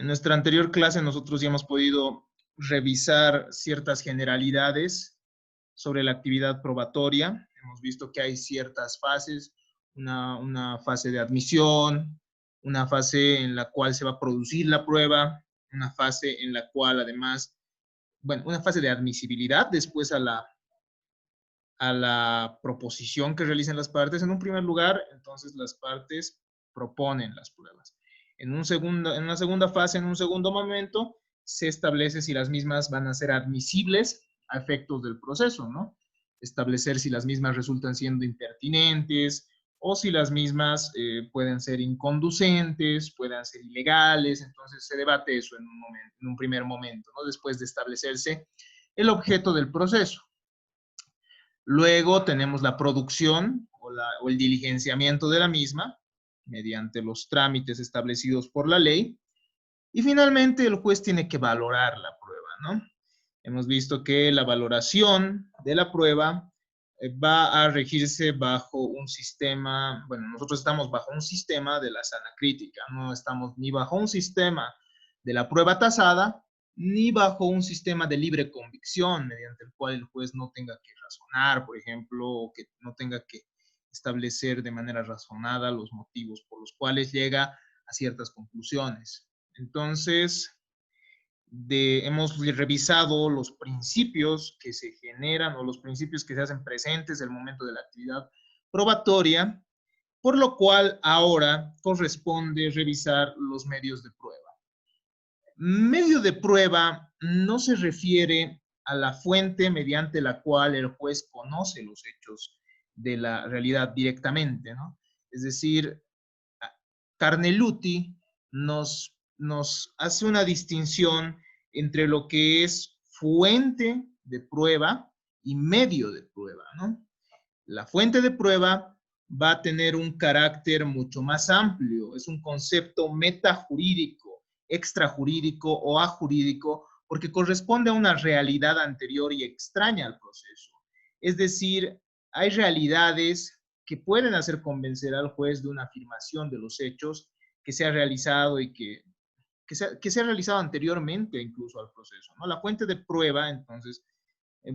En nuestra anterior clase nosotros ya hemos podido revisar ciertas generalidades sobre la actividad probatoria. Hemos visto que hay ciertas fases, una fase de admisión, una fase en la cual se va a producir la prueba, una fase en la cual además, bueno, una fase de admisibilidad después a la proposición que realicen las partes. En un primer lugar, entonces las partes proponen las pruebas. En una segunda fase, en un segundo momento, se establece si las mismas van a ser admisibles a efectos del proceso, ¿no? Establecer si las mismas resultan siendo impertinentes o si las mismas pueden ser inconducentes, puedan ser ilegales. Entonces se debate eso en un primer momento, ¿no? Después de establecerse el objeto del proceso. Luego tenemos la producción o el diligenciamiento de la misma mediante los trámites establecidos por la ley. Y finalmente el juez tiene que valorar la prueba, ¿no? Hemos visto que la valoración de la prueba va a regirse bajo un sistema, bueno, nosotros estamos bajo un sistema de la sana crítica, no estamos ni bajo un sistema de la prueba tasada, ni bajo un sistema de libre convicción, mediante el cual el juez no tenga que razonar, por ejemplo, o que no tenga que establecer de manera razonada los motivos por los cuales llega a ciertas conclusiones. Entonces, hemos revisado los principios que se generan o los principios que se hacen presentes en el momento de la actividad probatoria, por lo cual ahora corresponde revisar los medios de prueba. Medio de prueba no se refiere a la fuente mediante la cual el juez conoce los hechos de la realidad directamente, ¿no? Es decir, Carneluti nos hace una distinción entre lo que es fuente de prueba y medio de prueba, ¿no? La fuente de prueba va a tener un carácter mucho más amplio, es un concepto metajurídico, extrajurídico o ajurídico, porque corresponde a una realidad anterior y extraña al proceso. Es decir, hay realidades que pueden hacer convencer al juez de una afirmación de los hechos que se ha realizado y que se ha realizado anteriormente incluso al proceso, ¿no? La fuente de prueba, entonces,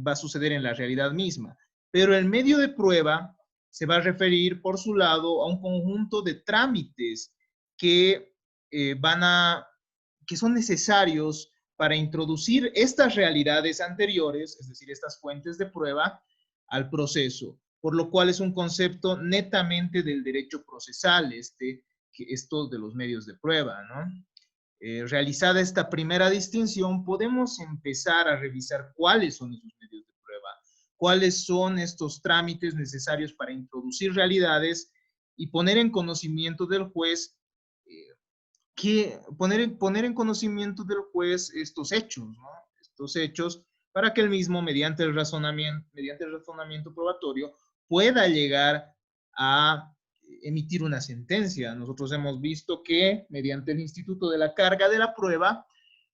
va a suceder en la realidad misma. Pero el medio de prueba se va a referir, por su lado, a un conjunto de trámites que que son necesarios para introducir estas realidades anteriores, es decir, estas fuentes de prueba, al proceso, por lo cual es un concepto netamente del derecho procesal, esto de los medios de prueba, ¿no? Realizada esta primera distinción, podemos empezar a revisar cuáles son esos medios de prueba, cuáles son estos trámites necesarios para introducir realidades y poner en conocimiento del juez poner en conocimiento del juez estos hechos, ¿no? Estos hechos para que el mismo, mediante el razonamiento probatorio, pueda llegar a emitir una sentencia. Nosotros hemos visto que mediante el instituto de la carga de la prueba,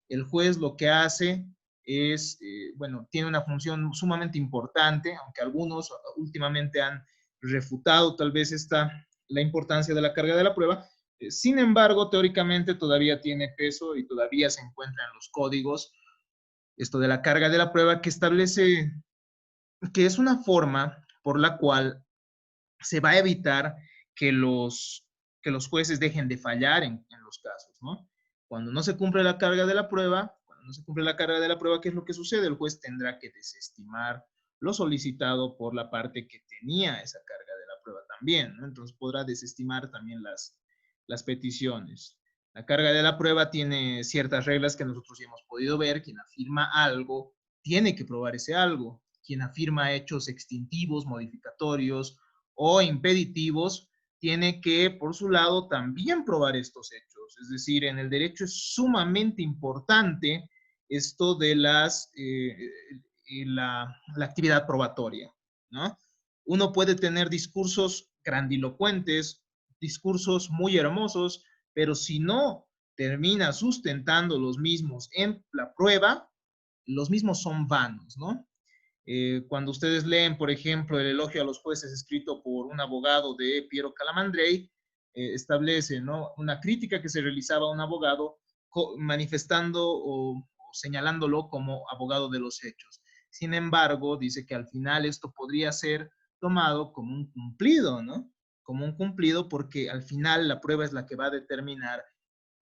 el juez lo que hace es, bueno, tiene una función sumamente importante, aunque algunos últimamente han refutado tal vez la importancia de la carga de la prueba. Sin embargo, teóricamente todavía tiene peso y todavía se encuentra en los códigos esto de la carga de la prueba, que establece que es una forma por la cual se va a evitar que los jueces dejen de fallar en los casos, ¿no? Cuando no se cumple la carga de la prueba, ¿qué es lo que sucede? El juez tendrá que desestimar lo solicitado por la parte que tenía esa carga de la prueba también, ¿no? Entonces podrá desestimar también las peticiones. La carga de la prueba tiene ciertas reglas que nosotros ya hemos podido ver. Quien afirma algo tiene que probar ese algo. Quien afirma hechos extintivos, modificatorios o impeditivos, tiene que, por su lado, también probar estos hechos. Es decir, en el derecho es sumamente importante esto de la actividad probatoria, ¿no? Uno puede tener discursos grandilocuentes, discursos muy hermosos, pero si no termina sustentando los mismos en la prueba, los mismos son vanos, ¿no? Cuando ustedes leen, por ejemplo, el elogio a los jueces escrito por un abogado de Piero Calamandrei, establece, ¿no?, una crítica que se realizaba a un abogado manifestando o señalándolo como abogado de los hechos. Sin embargo, dice que al final esto podría ser tomado como un cumplido, ¿no? Como un cumplido porque al final la prueba es la que va a determinar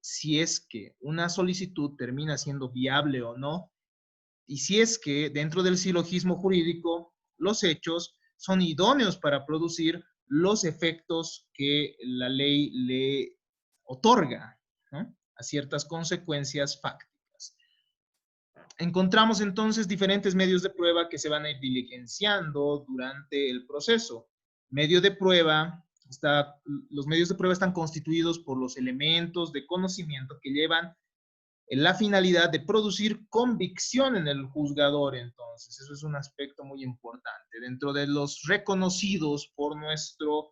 si es que una solicitud termina siendo viable o no, y si es que dentro del silogismo jurídico los hechos son idóneos para producir los efectos que la ley le otorga, ¿no?, a ciertas consecuencias fácticas. Encontramos entonces diferentes medios de prueba que se van a ir diligenciando durante el proceso. Medio de prueba, los medios de prueba están constituidos por los elementos de conocimiento que llevan la finalidad de producir convicción en el juzgador. Entonces, eso es un aspecto muy importante. Dentro de los reconocidos por nuestro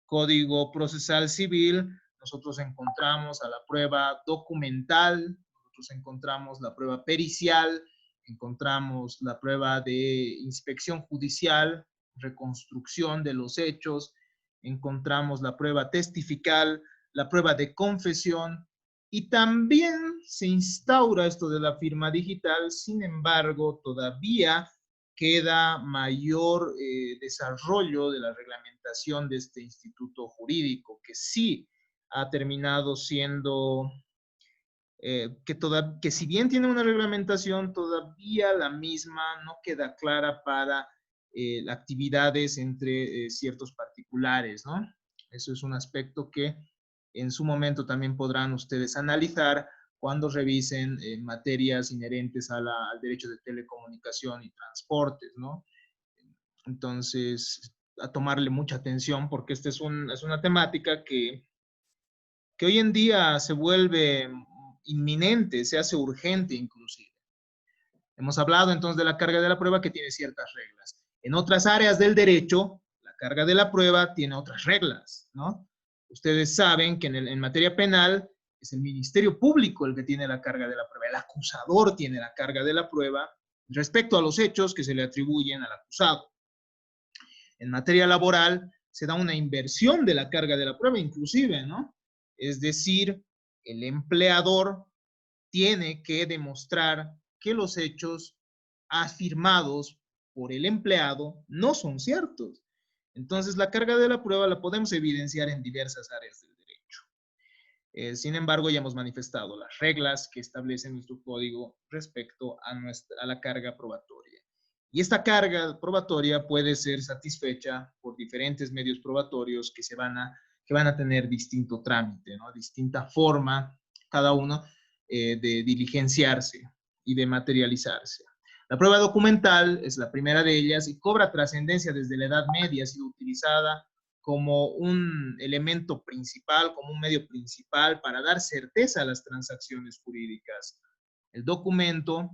Código Procesal Civil, nosotros encontramos a la prueba documental, nosotros encontramos la prueba pericial, encontramos la prueba de inspección judicial, reconstrucción de los hechos, encontramos la prueba testifical, la prueba de confesión, y también se instaura esto de la firma digital. Sin embargo, todavía queda mayor desarrollo de la reglamentación de este instituto jurídico, que sí ha terminado siendo, que si bien tiene una reglamentación, todavía la misma no queda clara para actividades entre ciertos particulares, ¿no? Eso es un aspecto que en su momento también podrán ustedes analizar cuando revisen materias inherentes al derecho de telecomunicación y transportes, ¿no? Entonces, a tomarle mucha atención porque esta es una temática que hoy en día se vuelve inminente, se hace urgente inclusive. Hemos hablado entonces de la carga de la prueba que tiene ciertas reglas. En otras áreas del derecho, la carga de la prueba tiene otras reglas, ¿no? Ustedes saben que en materia penal es el Ministerio Público el que tiene la carga de la prueba, el acusador tiene la carga de la prueba respecto a los hechos que se le atribuyen al acusado. En materia laboral se da una inversión de la carga de la prueba inclusive, ¿no? Es decir, el empleador tiene que demostrar que los hechos afirmados por el empleado no son ciertos. Entonces, la carga de la prueba la podemos evidenciar en diversas áreas del derecho. Sin embargo, ya hemos manifestado las reglas que establece nuestro código respecto a la carga probatoria. Y esta carga probatoria puede ser satisfecha por diferentes medios probatorios que van a tener distinto trámite, ¿no?, distinta forma, cada uno de diligenciarse y de materializarse. La prueba documental es la primera de ellas y cobra trascendencia desde la Edad Media. Ha sido utilizada como un elemento principal, como un medio principal para dar certeza a las transacciones jurídicas. El documento,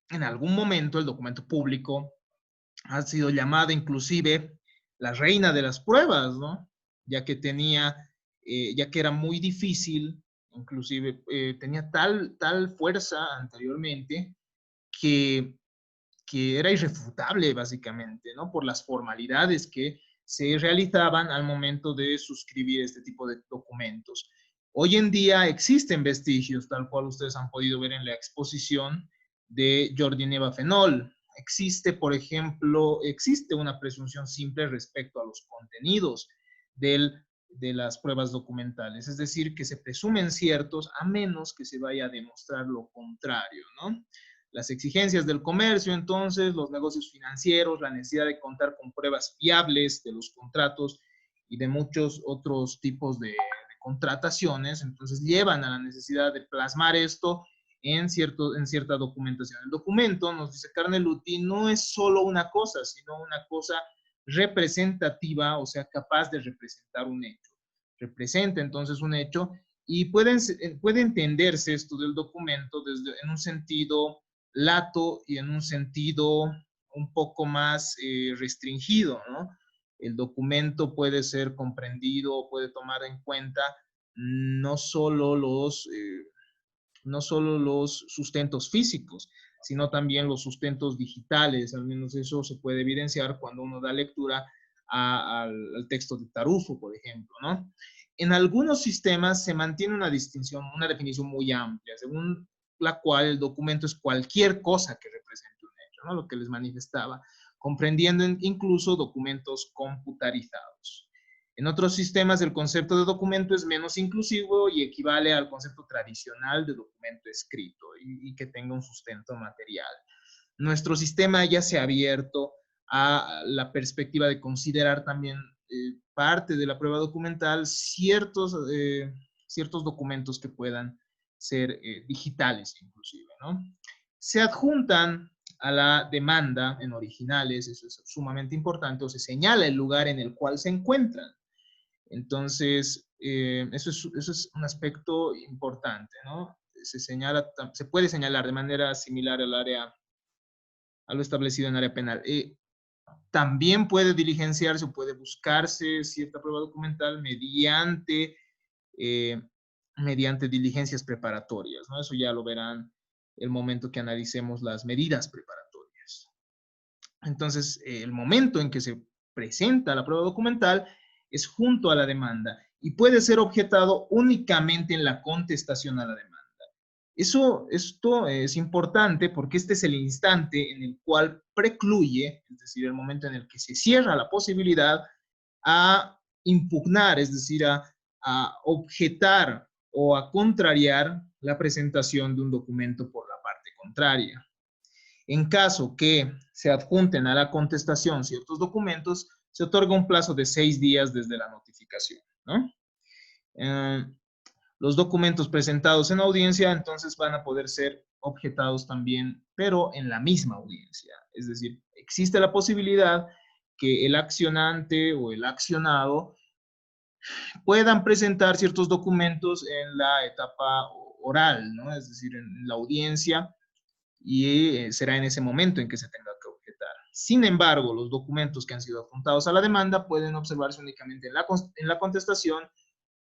en algún momento, el documento público ha sido llamada inclusive la reina de las pruebas, ¿no? Ya que ya que era muy difícil, inclusive tenía tal fuerza anteriormente que, que era irrefutable básicamente, ¿no?, por las formalidades que se realizaban al momento de suscribir este tipo de documentos. Hoy en día existen vestigios, tal cual ustedes han podido ver en la exposición de Jordi Neva Fenol. Existe, por ejemplo, existe una presunción simple respecto a los contenidos de las pruebas documentales, es decir, que se presumen ciertos a menos que se vaya a demostrar lo contrario, ¿no? Las exigencias del comercio, entonces, los negocios financieros, la necesidad de contar con pruebas fiables de los contratos y de muchos otros tipos de contrataciones, entonces llevan a la necesidad de plasmar esto en cierta documentación. El documento, nos dice Carneluti, no es solo una cosa, sino una cosa representativa, o sea, capaz de representar un hecho. Representa entonces un hecho y puede entenderse esto del documento en un sentido lato y en un sentido un poco más restringido, ¿no? El documento puede ser comprendido, puede tomar en cuenta no solo no solo los sustentos físicos, sino también los sustentos digitales. Al menos eso se puede evidenciar cuando uno da lectura al texto de Tarufo, por ejemplo, ¿no? en algunos sistemas se mantiene una distinción, una definición muy amplia, según la cual el documento es cualquier cosa que represente un hecho, ¿no? Lo que les manifestaba, comprendiendo incluso documentos computarizados. En otros sistemas el concepto de documento es menos inclusivo y equivale al concepto tradicional de documento escrito y que tenga un sustento material. Nuestro sistema ya se ha abierto a la perspectiva de considerar también parte de la prueba documental ciertos documentos que puedan ser digitales inclusive, ¿no? Se adjuntan a la demanda en originales, eso es sumamente importante, o se señala el lugar en el cual se encuentran. Entonces, eso es un aspecto importante, ¿no? Se puede señalar de manera similar a lo establecido en área penal. También puede diligenciarse o puede buscarse cierta prueba documental mediante diligencias preparatorias, ¿no? Eso ya lo verán el momento que analicemos las medidas preparatorias. Entonces, el momento en que se presenta la prueba documental es junto a la demanda y puede ser objetado únicamente en la contestación a la demanda. Esto es importante porque este es el instante en el cual precluye, es decir, el momento en el que se cierra la posibilidad a impugnar, es decir, a objetar o a contrariar la presentación de un documento por la parte contraria. En caso que se adjunten a la contestación ciertos documentos, se otorga un plazo de 6 días desde la notificación, ¿no? Los documentos presentados en audiencia entonces van a poder ser objetados también, pero en la misma audiencia. Es decir, existe la posibilidad que el accionante o el accionado puedan presentar ciertos documentos en la etapa oral, ¿no? Es decir, en la audiencia, y será en ese momento en que se tenga que objetar. Sin embargo, los documentos que han sido adjuntados a la demanda pueden observarse únicamente en la contestación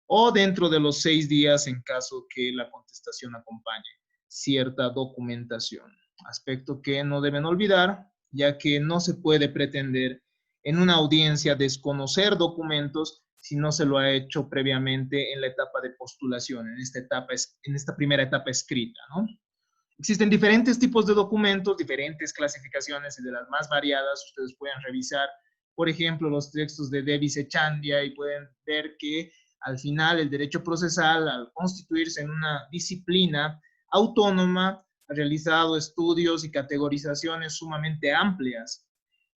o dentro de los 6 días en caso que la contestación acompañe cierta documentación. Aspecto que no deben olvidar, ya que no se puede pretender en una audiencia desconocer documentos si no se lo ha hecho previamente en la etapa de postulación, en esta primera etapa escrita, ¿no? Existen diferentes tipos de documentos, diferentes clasificaciones y de las más variadas. Ustedes pueden revisar, por ejemplo, los textos de Davis Echandia y pueden ver que al final el derecho procesal, al constituirse en una disciplina autónoma, ha realizado estudios y categorizaciones sumamente amplias.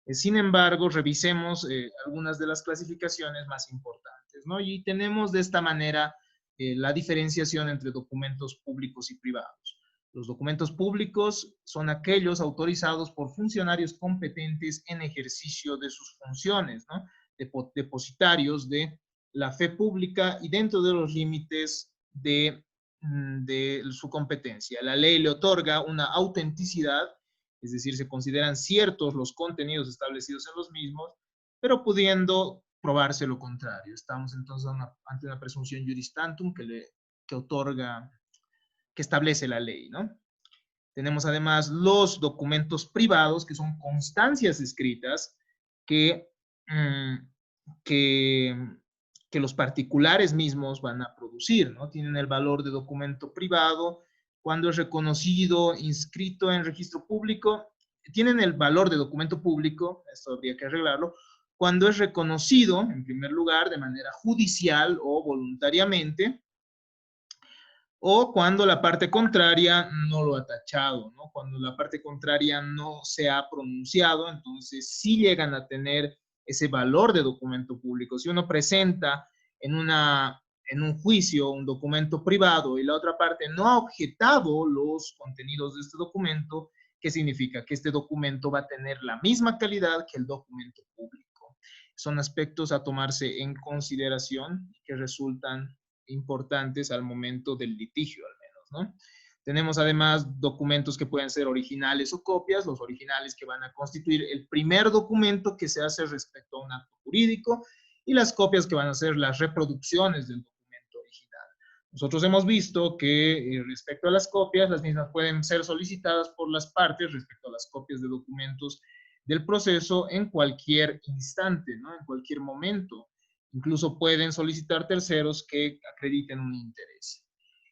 Sin embargo, revisemos algunas de las clasificaciones más importantes, ¿no? Y tenemos de esta manera la diferenciación entre documentos públicos y privados. Los documentos públicos son aquellos autorizados por funcionarios competentes en ejercicio de sus funciones, ¿no? Depositarios de la fe pública y dentro de los límites de su competencia. La ley le otorga una autenticidad, es decir, se consideran ciertos los contenidos establecidos en los mismos, pero pudiendo probarse lo contrario. Estamos entonces ante una presunción juris tantum que otorga, que establece la ley, ¿no? Tenemos además los documentos privados, que son constancias escritas que, que, que los particulares mismos van a producir, ¿no? Tienen el valor de documento privado cuando es reconocido, inscrito en registro público, tienen el valor de documento público, esto habría que arreglarlo, cuando es reconocido, en primer lugar, de manera judicial o voluntariamente, o cuando la parte contraria no lo ha tachado, ¿no? Cuando la parte contraria no se ha pronunciado, entonces sí llegan a tener ese valor de documento público. Si uno presenta en un juicio un documento privado y la otra parte no ha objetado los contenidos de este documento, ¿qué significa? Que este documento va a tener la misma calidad que el documento público. Son aspectos a tomarse en consideración que resultan importantes al momento del litigio, al menos, ¿no? Tenemos además documentos que pueden ser originales o copias, los originales que van a constituir el primer documento que se hace respecto a un acto jurídico y las copias que van a ser las reproducciones del documento original. Nosotros hemos visto que respecto a las copias, las mismas pueden ser solicitadas por las partes respecto a las copias de documentos del proceso en cualquier instante, ¿no? En cualquier momento. Incluso pueden solicitar terceros que acrediten un interés.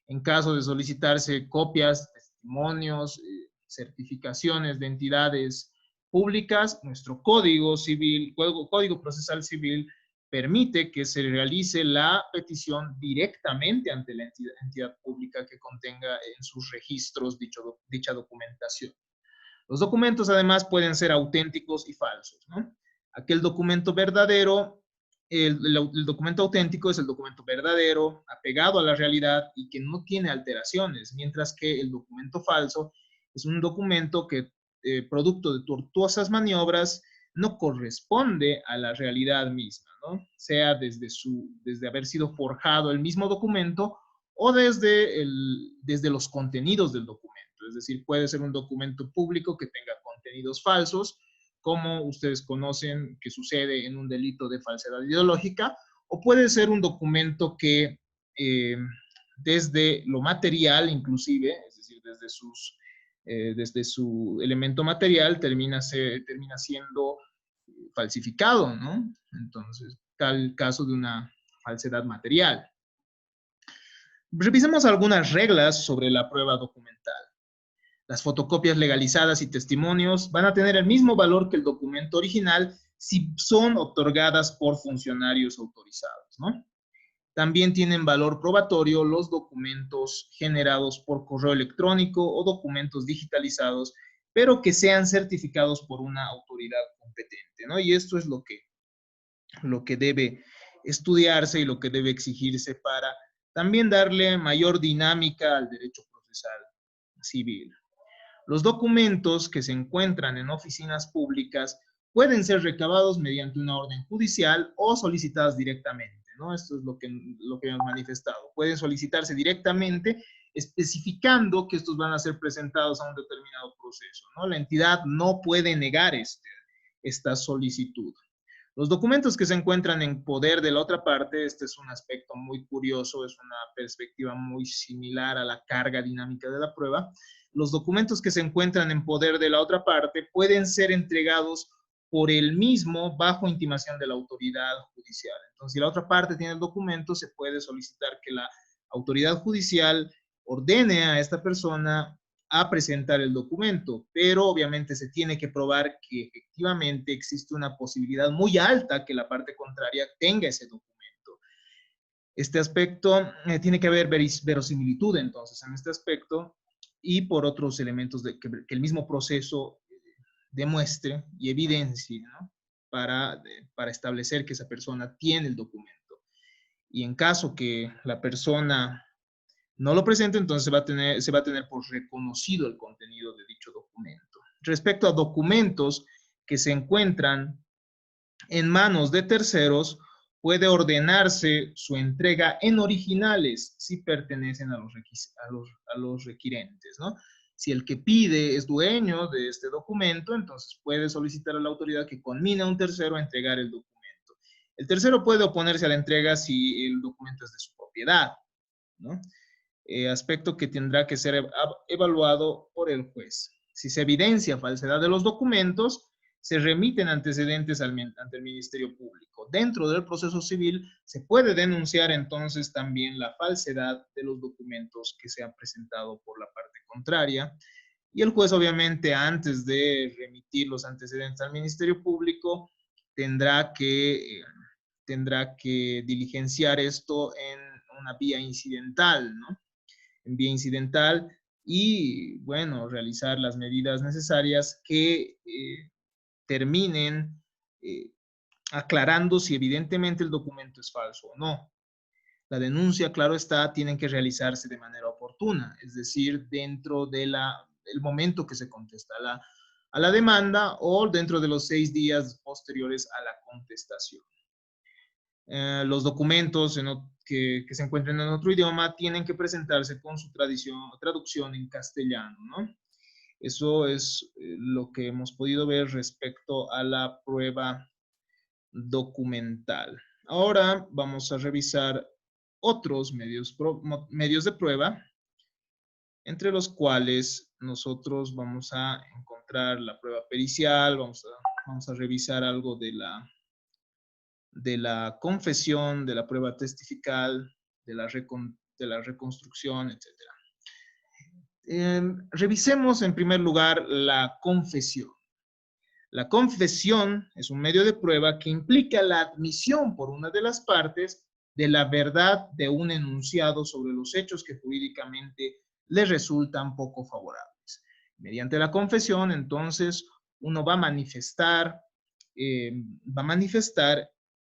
En caso de solicitarse copias, testimonios, certificaciones de entidades públicas, nuestro Código Civil, Código Procesal Civil, permite que se realice la petición directamente ante la entidad pública que contenga en sus registros dicha documentación. Los documentos además pueden ser auténticos y falsos, ¿no? Aquel documento verdadero, el documento auténtico es el documento verdadero, apegado a la realidad y que no tiene alteraciones, mientras que el documento falso es un documento que, producto de tortuosas maniobras, no corresponde a la realidad misma, ¿no? Sea desde haber sido forjado el mismo documento o desde los contenidos del documento. Es decir, puede ser un documento público que tenga contenidos falsos, como ustedes conocen que sucede en un delito de falsedad ideológica, o puede ser un documento que desde lo material inclusive, es decir, desde su elemento material termina siendo falsificado, ¿no? Entonces, tal caso de una falsedad material. Revisemos algunas reglas sobre la prueba documental. Las fotocopias legalizadas y testimonios van a tener el mismo valor que el documento original si son otorgadas por funcionarios autorizados, ¿no? También tienen valor probatorio los documentos generados por correo electrónico o documentos digitalizados, pero que sean certificados por una autoridad competente, ¿no? Y esto es lo que debe estudiarse y lo que debe exigirse para también darle mayor dinámica al derecho procesal civil. Los documentos que se encuentran en oficinas públicas pueden ser recabados mediante una orden judicial o solicitadas directamente, ¿no? Esto es lo que hemos manifestado. Pueden solicitarse directamente, especificando que estos van a ser presentados a un determinado proceso, ¿no? La entidad no puede negar esta solicitud. Los documentos que se encuentran en poder de la otra parte, este es un aspecto muy curioso, es una perspectiva muy similar a la carga dinámica de la prueba. Los documentos que se encuentran en poder de la otra parte pueden ser entregados por el mismo bajo intimación de la autoridad judicial. Entonces, si la otra parte tiene el documento, se puede solicitar que la autoridad judicial ordene a esta persona a presentar el documento, pero obviamente se tiene que probar que efectivamente existe una posibilidad muy alta que la parte contraria tenga ese documento. Este aspecto tiene que haber verosimilitud entonces en este aspecto y por otros elementos que el mismo proceso demuestre y evidencie, ¿no? para establecer que esa persona tiene el documento. Y en caso que la persona no lo presente, entonces se va a tener por reconocido el contenido de dicho documento. Respecto a documentos que se encuentran en manos de terceros, puede ordenarse su entrega en originales si pertenecen a los requirentes, ¿no? Si el que pide es dueño de este documento, entonces puede solicitar a la autoridad que conmine a un tercero a entregar el documento. El tercero puede oponerse a la entrega si el documento es de su propiedad, ¿no? Aspecto que tendrá que ser evaluado por el juez. Si se evidencia falsedad de los documentos, se remiten antecedentes ante el Ministerio Público. Dentro del proceso civil se puede denunciar entonces también la falsedad de los documentos que se han presentado por la parte contraria. Y el juez, obviamente, antes de remitir los antecedentes al Ministerio Público, tendrá que diligenciar esto en una vía incidental, ¿no? En vía incidental y, bueno, realizar las medidas necesarias que terminen aclarando si evidentemente el documento es falso o no. La denuncia, claro está, tiene que realizarse de manera oportuna, es decir, dentro del momento que se contesta a la demanda o dentro de los 6 días posteriores a la contestación. Los documentos que se encuentren en otro idioma tienen que presentarse con su traducción en castellano, ¿no? Eso es lo que hemos podido ver respecto a la prueba documental. Ahora vamos a revisar otros medios de prueba, entre los cuales nosotros vamos a encontrar la prueba pericial, vamos a revisar algo de la de la confesión, de la prueba testifical, de la reconstrucción, etc. Revisemos en primer lugar la confesión. La confesión es un medio de prueba que implica la admisión por una de las partes de la verdad de un enunciado sobre los hechos que jurídicamente le resultan poco favorables. Mediante la confesión, entonces, uno va a manifestar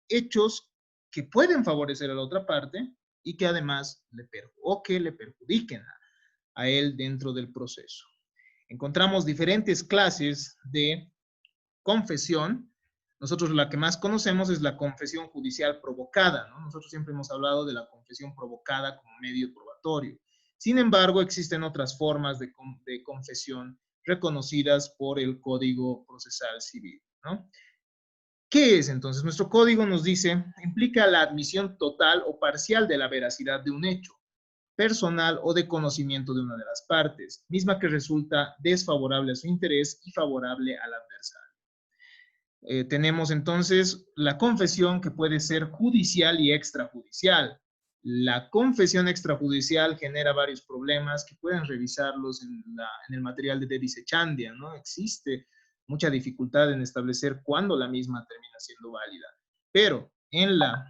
hechos que pueden favorecer a la otra parte y que además le perjudiquen a él dentro del proceso. Encontramos diferentes clases de confesión. Nosotros la que más conocemos es la confesión judicial provocada, ¿no? Nosotros siempre hemos hablado de la confesión provocada como medio probatorio. Sin embargo, existen otras formas de confesión reconocidas por el Código Procesal Civil, ¿no? ¿Qué es entonces? Nuestro código nos dice, implica la admisión total o parcial de la veracidad de un hecho personal o de conocimiento de una de las partes, misma que resulta desfavorable a su interés y favorable al adversario. Tenemos entonces la confesión que puede ser judicial y extrajudicial. La confesión extrajudicial genera varios problemas que pueden revisarlos en el material de Davis Echandia, ¿no? Existe mucha dificultad en establecer cuándo la misma termina siendo válida. Pero en la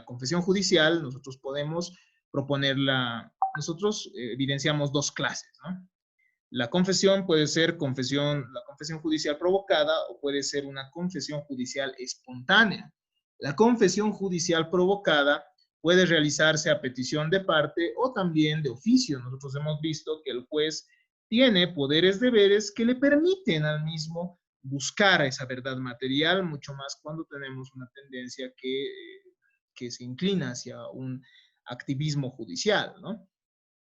confesión judicial nosotros podemos proponerla, nosotros evidenciamos dos clases, ¿no? La confesión puede ser la confesión judicial provocada o puede ser una confesión judicial espontánea. La confesión judicial provocada puede realizarse a petición de parte o también de oficio. Nosotros hemos visto que el juez tiene poderes, deberes que le permiten al mismo buscar esa verdad material, mucho más cuando tenemos una tendencia que se inclina hacia un activismo judicial, ¿no?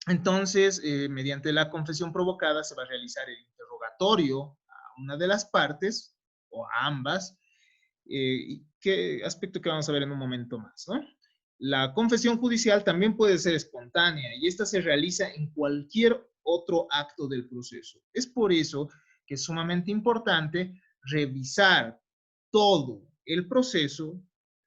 Entonces, mediante la confesión provocada se va a realizar el interrogatorio a una de las partes o a ambas, aspecto que vamos a ver en un momento más, ¿no? La confesión judicial también puede ser espontánea y esta se realiza en cualquier otro acto del proceso. Es por eso que es sumamente importante revisar todo el proceso,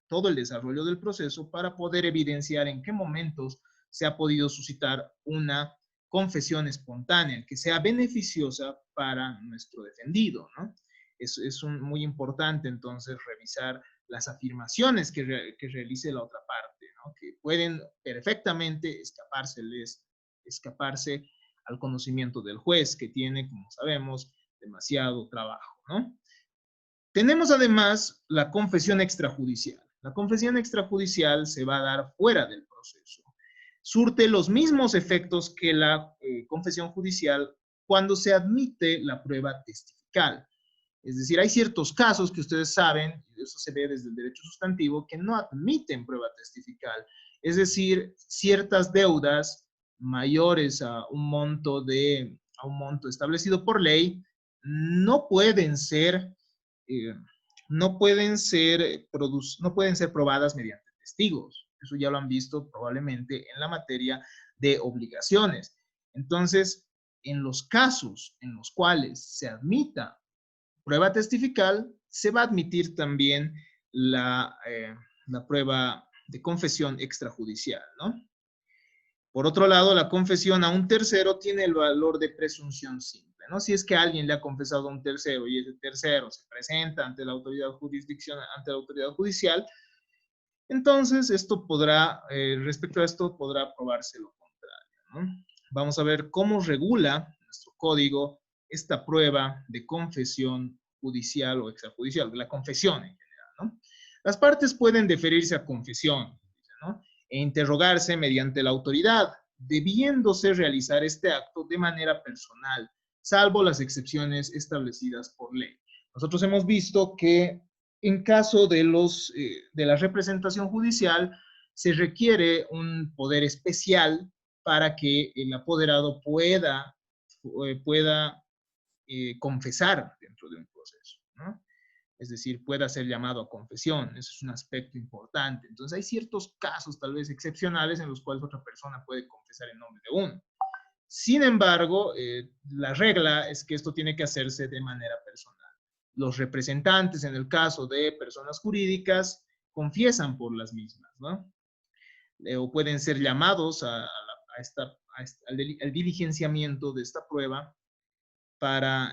todo el desarrollo del proceso para poder evidenciar en qué momentos se ha podido suscitar una confesión espontánea que sea beneficiosa para nuestro defendido, ¿no? Es muy importante entonces revisar las afirmaciones que realice la otra parte, ¿no? Que pueden perfectamente escaparse al conocimiento del juez, que tiene, como sabemos, demasiado trabajo, ¿no? Tenemos además la confesión extrajudicial. La confesión extrajudicial se va a dar fuera del proceso. Surte los mismos efectos que la confesión judicial cuando se admite la prueba testifical. Es decir, hay ciertos casos que ustedes saben, y eso se ve desde el derecho sustantivo, que no admiten prueba testifical. Es decir, ciertas deudas mayores a un monto establecido por ley no pueden ser no pueden ser probadas mediante testigos. Eso ya lo han visto probablemente en la materia de obligaciones. Entonces, en los casos en los cuales se admita prueba testifical, se va a admitir también la prueba de confesión extrajudicial, ¿no? Por otro lado, la confesión a un tercero tiene el valor de presunción simple, ¿no? Si es que alguien le ha confesado a un tercero y ese tercero se presenta ante la autoridad judicial, entonces respecto a esto podrá probarse lo contrario, ¿no? Vamos a ver cómo regula nuestro código esta prueba de confesión judicial o extrajudicial, de la confesión en general, ¿no? Las partes pueden deferirse a confesión, ¿no? E interrogarse mediante la autoridad, debiéndose realizar este acto de manera personal, salvo las excepciones establecidas por ley. Nosotros hemos visto que en caso de la representación judicial se requiere un poder especial para que el apoderado pueda confesar dentro de un proceso, ¿no? Es decir, pueda ser llamado a confesión. Eso es un aspecto importante. Entonces, hay ciertos casos tal vez excepcionales en los cuales otra persona puede confesar en nombre de uno. Sin embargo, la regla es que esto tiene que hacerse de manera personal. Los representantes, en el caso de personas jurídicas, confiesan por las mismas, ¿no? O pueden ser llamados al diligenciamiento de esta prueba para,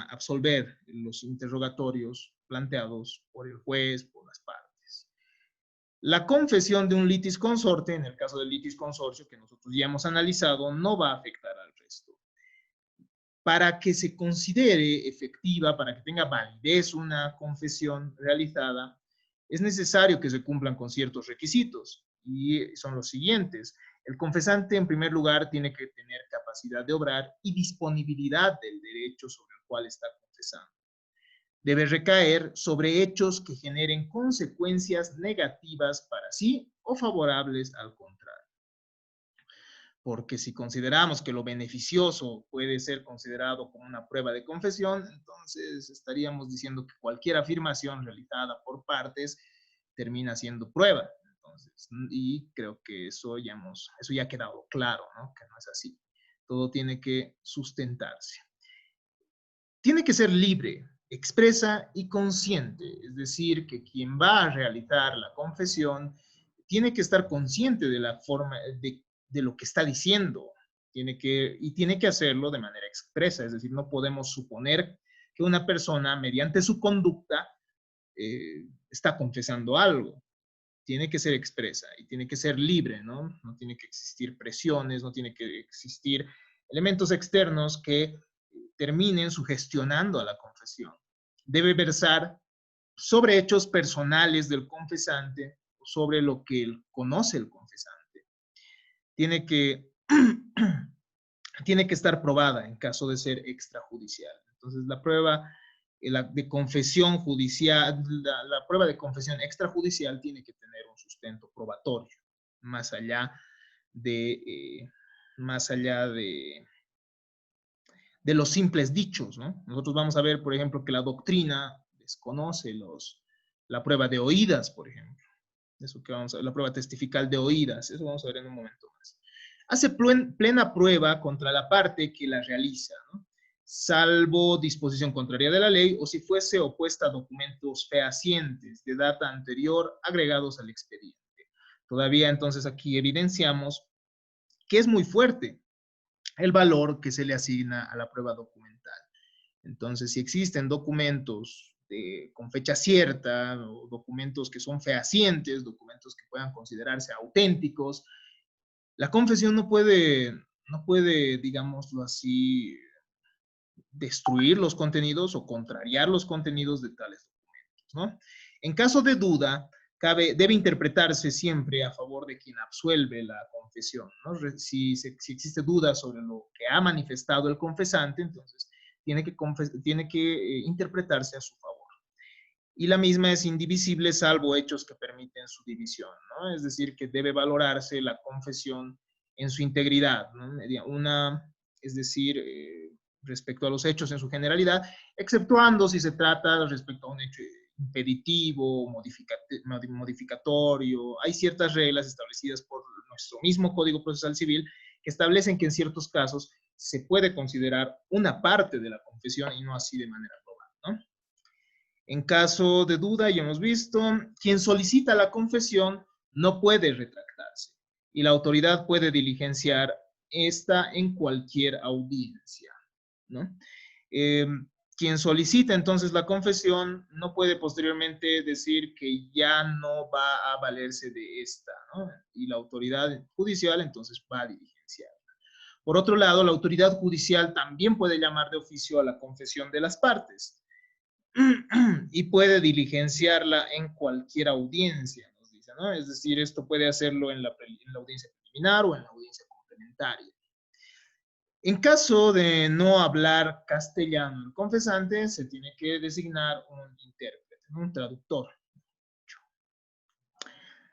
absolver los interrogatorios planteados por el juez, por las partes. La confesión de un litis consorte, en el caso del litis consorcio que nosotros ya hemos analizado, no va a afectar al resto. Para que se considere efectiva, para que tenga validez una confesión realizada, es necesario que se cumplan con ciertos requisitos, y son los siguientes. El confesante, en primer lugar, tiene que tener capacidad de obrar y disponibilidad del derecho sobre el cual está confesando. Debe recaer sobre hechos que generen consecuencias negativas para sí o favorables al contrario. Porque si consideramos que lo beneficioso puede ser considerado como una prueba de confesión, entonces estaríamos diciendo que cualquier afirmación realizada por partes termina siendo prueba. Entonces, y creo que eso ya ha quedado claro, ¿no? Que no es así. Todo tiene que sustentarse. Tiene que ser libre, expresa y consciente, es decir, que quien va a realizar la confesión tiene que estar consciente de la forma de lo que está diciendo, tiene que hacerlo de manera expresa, es decir, no podemos suponer que una persona mediante su conducta está confesando algo. Tiene que ser expresa y tiene que ser libre, ¿no? No tiene que existir presiones, no tiene que existir elementos externos que terminen sugestionando a la confesión. Debe versar sobre hechos personales del confesante, sobre lo que él conoce el confesante. Tiene que estar probada en caso de ser extrajudicial. Entonces, la prueba de confesión judicial, la prueba de confesión extrajudicial tiene que tener un sustento probatorio, más allá de los simples dichos, ¿no? Nosotros vamos a ver, por ejemplo, que la doctrina desconoce la prueba de oídas, por ejemplo. Eso que vamos a ver, la prueba testifical de oídas, eso vamos a ver en un momento más. Hace plena prueba contra la parte que la realiza, ¿no? Salvo disposición contraria de la ley o si fuese opuesta a documentos fehacientes de data anterior agregados al expediente. Todavía entonces aquí evidenciamos que es muy fuerte el valor que se le asigna a la prueba documental. Entonces, si existen documentos con fecha cierta o documentos que son fehacientes, documentos que puedan considerarse auténticos, la confesión no puede, digámoslo así, destruir los contenidos o contrariar los contenidos de tales documentos, ¿no? En caso de duda, debe interpretarse siempre a favor de quien absuelve la confesión, ¿no? Si existe duda sobre lo que ha manifestado el confesante, entonces tiene que interpretarse a su favor. Y la misma es indivisible salvo hechos que permiten su división, ¿no? Es decir, que debe valorarse la confesión en su integridad, ¿no? Es decir, respecto a los hechos en su generalidad, exceptuando si se trata respecto a un hecho impeditivo, modificatorio. Hay ciertas reglas establecidas por nuestro mismo Código Procesal Civil que establecen que en ciertos casos se puede considerar una parte de la confesión y no así de manera global, ¿no? En caso de duda, ya hemos visto, quien solicita la confesión no puede retractarse y la autoridad puede diligenciar esta en cualquier audiencia, ¿no? Quien solicita entonces la confesión no puede posteriormente decir que ya no va a valerse de esta, ¿no? Y la autoridad judicial entonces va a diligenciar. Por otro lado, la autoridad judicial también puede llamar de oficio a la confesión de las partes y puede diligenciarla en cualquier audiencia, nos dice, ¿no? Es decir, esto puede hacerlo en la audiencia preliminar o en la audiencia complementaria. En caso de no hablar castellano el confesante, se tiene que designar un intérprete, un traductor.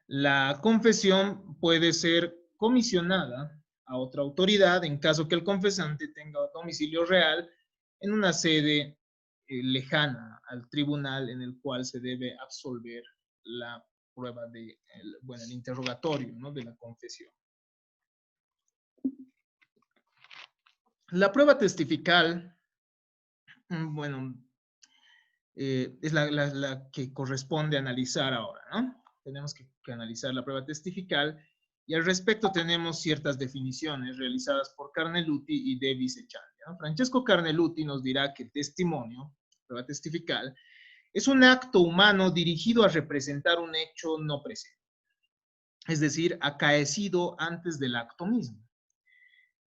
La confesión puede ser comisionada a otra autoridad en caso que el confesante tenga domicilio real en una sede lejana al tribunal en el cual se debe absolver la prueba el interrogatorio, ¿no? De la confesión. La prueba testifical, bueno, es la que corresponde analizar ahora, ¿no? Tenemos que analizar la prueba testifical y al respecto tenemos ciertas definiciones realizadas por Carneluti y De Vicechandia, ¿no? Francesco Carneluti nos dirá que testimonio, prueba testifical, es un acto humano dirigido a representar un hecho no presente, es decir, acaecido antes del acto mismo.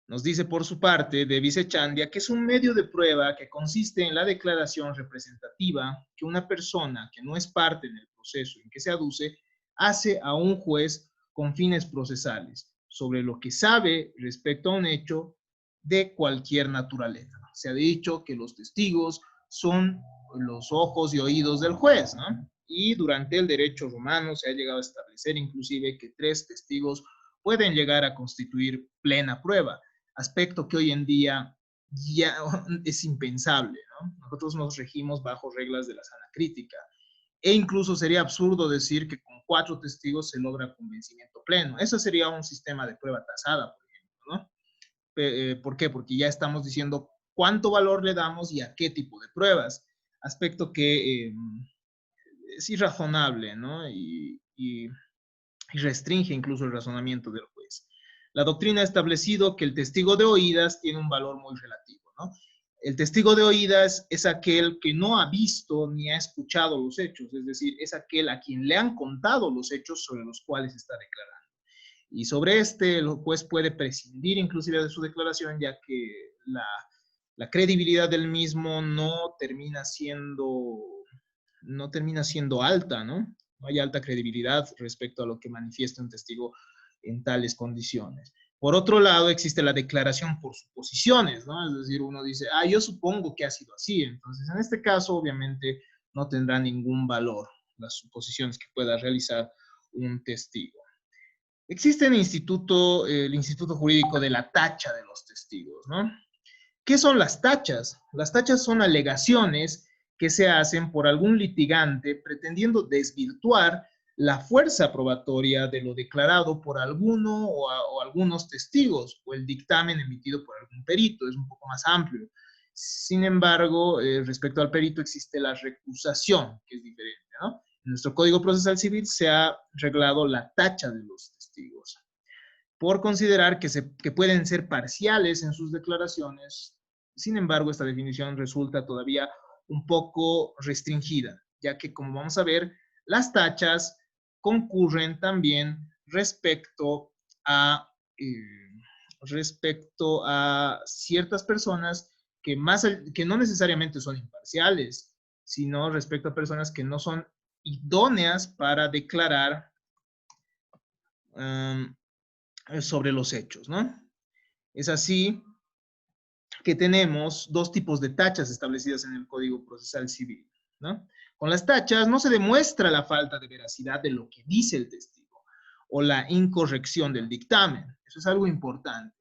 Nos dice por su parte De Vicechandia que es un medio de prueba que consiste en la declaración representativa que una persona que no es parte en el proceso en que se aduce hace a un juez con fines procesales sobre lo que sabe respecto a un hecho de cualquier naturaleza. Se ha dicho que los testigos son los ojos y oídos del juez, ¿no? Y durante el derecho romano se ha llegado a establecer inclusive que 3 testigos pueden llegar a constituir plena prueba, aspecto que hoy en día ya es impensable, ¿no? Nosotros nos regimos bajo reglas de la sana crítica. E incluso sería absurdo decir que con 4 testigos se logra convencimiento pleno. Eso sería un sistema de prueba tasada, por ejemplo, ¿no? ¿Por qué? Porque ya estamos diciendo cuánto valor le damos y a qué tipo de pruebas. Aspecto que es irrazonable, ¿no? Y restringe incluso el razonamiento del juez. La doctrina ha establecido que el testigo de oídas tiene un valor muy relativo, ¿no? El testigo de oídas es aquel que no ha visto ni ha escuchado los hechos, es decir, es aquel a quien le han contado los hechos sobre los cuales está declarando. Y sobre este, el juez puede prescindir inclusive de su declaración, ya que la credibilidad del mismo no termina siendo alta, ¿no? No hay alta credibilidad respecto a lo que manifiesta un testigo en tales condiciones. Por otro lado, existe la declaración por suposiciones, ¿no? Es decir, uno dice, yo supongo que ha sido así. Entonces, en este caso, obviamente, no tendrá ningún valor las suposiciones que pueda realizar un testigo. Existe el Instituto Jurídico de la Tacha de los Testigos, ¿no? ¿Qué son las tachas? Las tachas son alegaciones que se hacen por algún litigante pretendiendo desvirtuar la fuerza probatoria de lo declarado por alguno o algunos testigos o el dictamen emitido por algún perito. Es un poco más amplio. Sin embargo, respecto al perito existe la recusación, que es diferente, ¿no? En nuestro Código Procesal Civil se ha reglado la tacha de los testigos por considerar que pueden ser parciales en sus declaraciones. Sin embargo, esta definición resulta todavía un poco restringida, ya que, como vamos a ver, las tachas concurren también respecto a ciertas personas que no necesariamente son imparciales, sino respecto a personas que no son idóneas para declarar sobre los hechos, ¿no? Es así que tenemos 2 tipos de tachas establecidas en el Código Procesal Civil, ¿no? Con las tachas no se demuestra la falta de veracidad de lo que dice el testigo o la incorrección del dictamen. Eso es algo importante.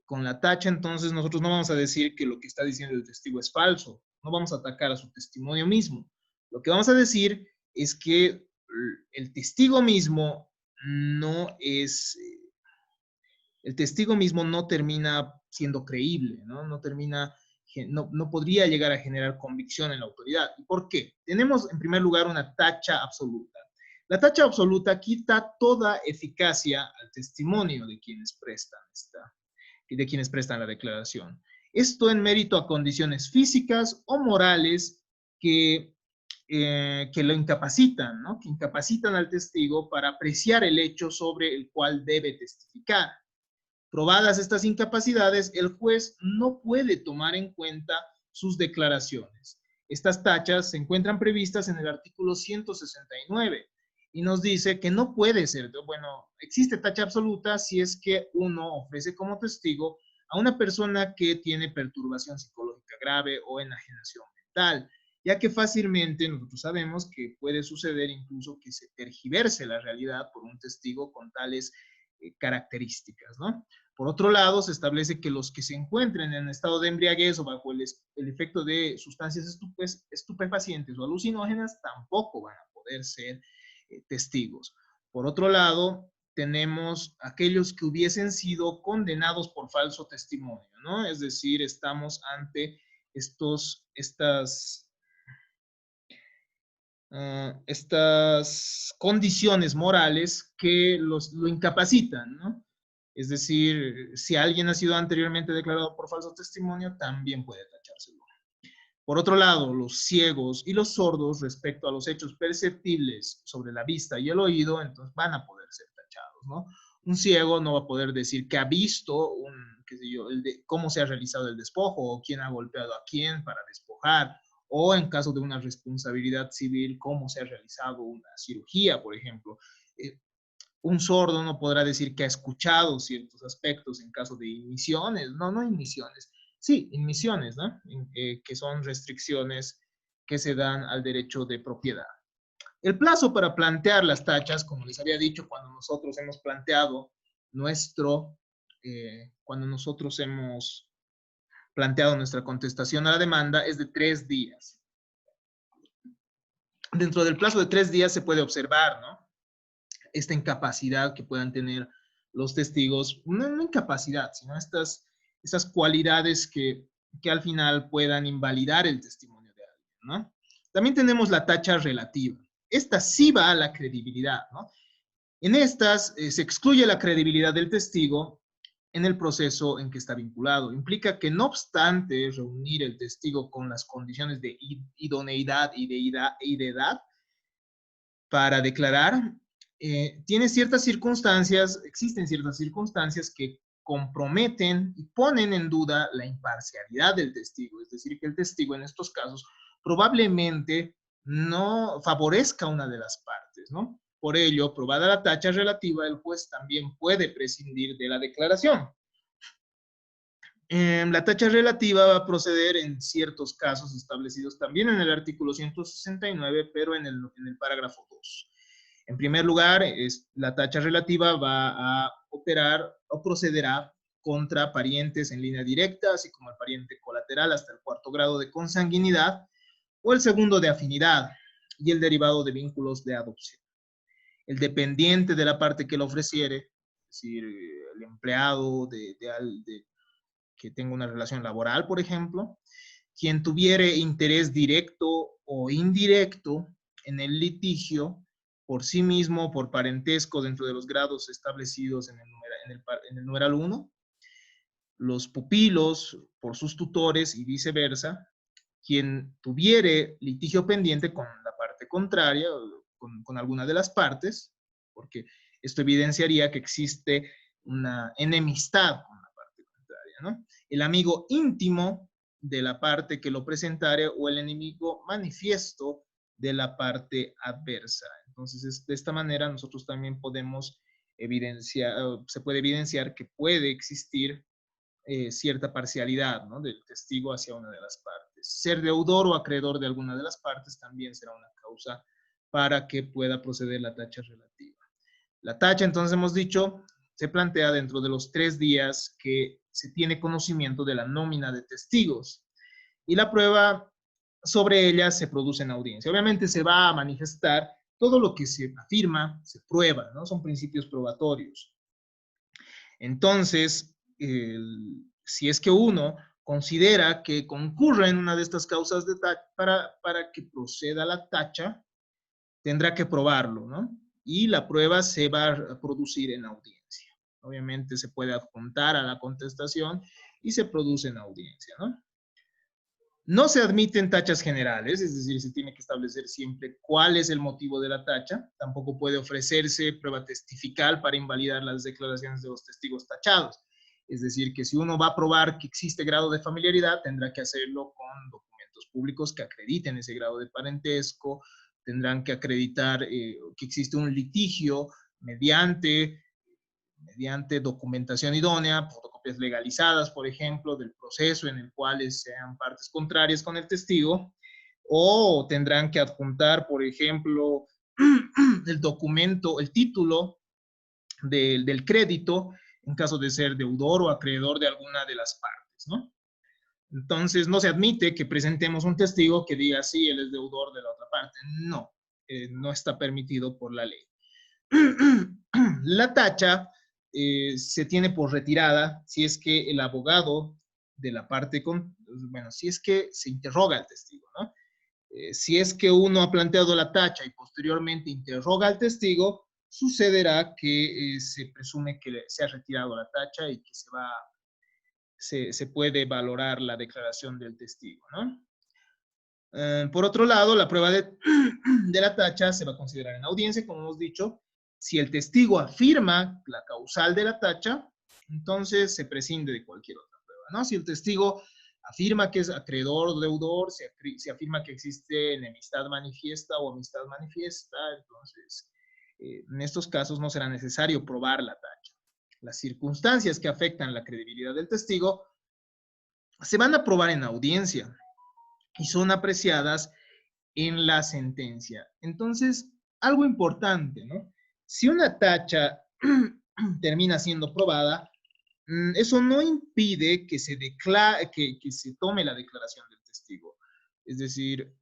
Con la tacha, entonces, nosotros no vamos a decir que lo que está diciendo el testigo es falso, no vamos a atacar a su testimonio mismo. Lo que vamos a decir es que el testigo mismo no es el testigo mismo no termina siendo creíble, ¿no? No podría llegar a generar convicción en la autoridad. ¿Y por qué? Tenemos, en primer lugar, una tacha absoluta. La tacha absoluta quita toda eficacia al testimonio de quienes prestan la declaración. Esto en mérito a condiciones físicas o morales que lo incapacitan, ¿no? Que incapacitan al testigo para apreciar el hecho sobre el cual debe testificar. Probadas estas incapacidades, el juez no puede tomar en cuenta sus declaraciones. Estas tachas se encuentran previstas en el artículo 169 y nos dice que no puede ser, bueno, existe tacha absoluta si es que uno ofrece como testigo a una persona que tiene perturbación psicológica grave o enajenación mental, ya que fácilmente nosotros sabemos que puede suceder incluso que se tergiverse la realidad por un testigo con tales características, ¿no? Por otro lado, se establece que los que se encuentren en estado de embriaguez o bajo el efecto de sustancias estupefacientes o alucinógenas tampoco van a poder ser testigos. Por otro lado, tenemos aquellos que hubiesen sido condenados por falso testimonio, ¿no? Es decir, estamos ante estas estas condiciones morales que lo incapacitan, ¿no? Es decir, si alguien ha sido anteriormente declarado por falso testimonio, también puede tachárselo. Por otro lado, los ciegos y los sordos respecto a los hechos perceptibles sobre la vista y el oído, entonces van a poder ser tachados, ¿no? Un ciego no va a poder decir que ha visto qué sé yo, cómo se ha realizado el despojo o quién ha golpeado a quién para despojar, o en caso de una responsabilidad civil, cómo se ha realizado una cirugía, por ejemplo. Un sordo no podrá decir que ha escuchado ciertos aspectos en caso de inmisiones, no inmisiones, sí, inmisiones, ¿no? Que son restricciones que se dan al derecho de propiedad. El plazo para plantear las tachas, como les había dicho, cuando nosotros hemos planteado nuestra contestación a la demanda, es de 3 días. Dentro del plazo de 3 días se puede observar, ¿no? Esta incapacidad que puedan tener los testigos, no incapacidad, sino estas cualidades que al final puedan invalidar el testimonio de alguien, ¿no? También tenemos la tacha relativa. Esta sí va a la credibilidad, ¿no? En estas se excluye la credibilidad del testigo en el proceso en que está vinculado. Implica que no obstante reunir el testigo con las condiciones de idoneidad y de edad para declarar, existen ciertas circunstancias que comprometen y ponen en duda la imparcialidad del testigo, es decir, que el testigo en estos casos probablemente no favorezca una de las partes, ¿no? Por ello, probada la tacha relativa, el juez también puede prescindir de la declaración. La tacha relativa va a proceder en ciertos casos establecidos también en el artículo 169, pero en el parágrafo 2. En primer lugar, la tacha relativa va a operar o procederá contra parientes en línea directa, así como el pariente colateral hasta el 4º grado de consanguinidad o el 2º de afinidad y el derivado de vínculos de adopción. El dependiente de la parte que lo ofreciere, es decir, el empleado que tenga una relación laboral, por ejemplo, quien tuviere interés directo o indirecto en el litigio por sí mismo, por parentesco dentro de los grados establecidos en el numeral 1, los pupilos por sus tutores y viceversa, quien tuviere litigio pendiente con la parte contraria, con alguna de las partes, porque esto evidenciaría que existe una enemistad con la parte contraria, ¿no? El amigo íntimo de la parte que lo presentare o el enemigo manifiesto de la parte adversa. Entonces, de esta manera nosotros también podemos se puede evidenciar que puede existir cierta parcialidad, ¿no? Del testigo hacia una de las partes. Ser deudor o acreedor de alguna de las partes también será una causa para que pueda proceder la tacha relativa. La tacha, entonces hemos dicho, se plantea dentro de los 3 días que se tiene conocimiento de la nómina de testigos y la prueba sobre ella se produce en audiencia. Obviamente se va a manifestar todo lo que se afirma, se prueba, ¿no? Son principios probatorios. Entonces, si es que uno considera que concurre en una de estas causas de para que proceda la tacha, tendrá que probarlo, ¿no? Y la prueba se va a producir en audiencia. Obviamente se puede adjuntar a la contestación y se produce en audiencia, ¿no? No se admiten tachas generales, es decir, se tiene que establecer siempre cuál es el motivo de la tacha. Tampoco puede ofrecerse prueba testifical para invalidar las declaraciones de los testigos tachados. Es decir, que si uno va a probar que existe grado de familiaridad, tendrá que hacerlo con documentos públicos que acrediten ese grado de parentesco, tendrán que acreditar que existe un litigio mediante documentación idónea, fotocopias legalizadas, por ejemplo, del proceso en el cual sean partes contrarias con el testigo, o tendrán que adjuntar, por ejemplo, el documento, el título del crédito, en caso de ser deudor o acreedor de alguna de las partes, ¿no? Entonces, no se admite que presentemos un testigo que diga, sí, él es deudor de la otra parte. No, no está permitido por la ley. La tacha se tiene por retirada si es que el abogado de la parte, si es que se interroga al testigo, ¿no? Si es que uno ha planteado la tacha y posteriormente interroga al testigo, sucederá que se presume que se ha retirado la tacha y que se puede valorar la declaración del testigo, ¿no? Por otro lado, la prueba de la tacha se va a considerar en audiencia, como hemos dicho. Si el testigo afirma la causal de la tacha, entonces se prescinde de cualquier otra prueba, ¿no? Si el testigo afirma que es acreedor o deudor, se afirma que existe enemistad manifiesta o amistad manifiesta, entonces en estos casos no será necesario probar la tacha. Las circunstancias que afectan la credibilidad del testigo se van a probar en audiencia y son apreciadas en la sentencia. Entonces, algo importante, ¿no? Si una tacha termina siendo probada, eso no impide que que se tome la declaración del testigo. Es decir,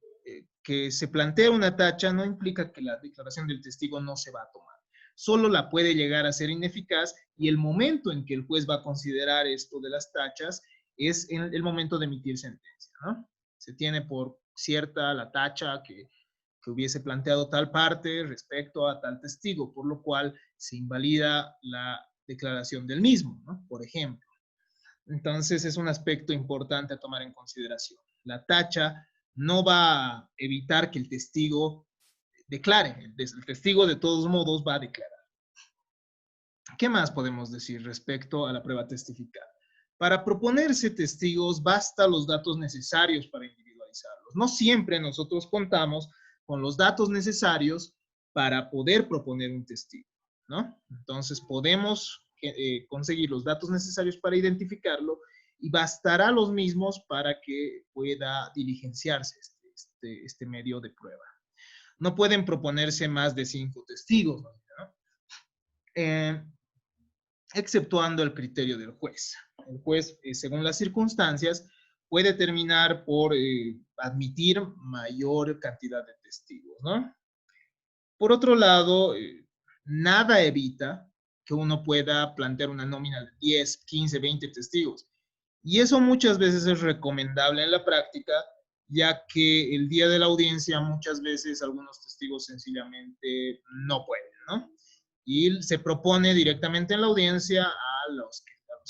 que se plantee una tacha no implica que la declaración del testigo no se va a tomar. Solo la puede llegar a ser ineficaz y el momento en que el juez va a considerar esto de las tachas es en el momento de emitir sentencia, ¿no? Se tiene por cierta la tacha que hubiese planteado tal parte respecto a tal testigo, por lo cual se invalida la declaración del mismo, ¿no? Por ejemplo. Entonces es un aspecto importante a tomar en consideración. La tacha no va a evitar que el testigo declare. El testigo de todos modos va a declarar. ¿Qué más podemos decir respecto a la prueba testifical? Para proponerse testigos basta los datos necesarios para individualizarlos. No siempre nosotros contamos con los datos necesarios para poder proponer un testigo, ¿no? Entonces podemos conseguir los datos necesarios para identificarlo y bastará los mismos para que pueda diligenciarse este medio de prueba. No pueden proponerse más de 5 testigos, ¿no? Exceptuando el criterio del juez. El juez, según las circunstancias, puede terminar por admitir mayor cantidad de testigos, ¿no? Por otro lado, nada evita que uno pueda plantear una nómina de 10, 15, 20 testigos. Y eso muchas veces es recomendable en la práctica, ya que el día de la audiencia muchas veces algunos testigos sencillamente no pueden, ¿no? Y se propone directamente en la audiencia a los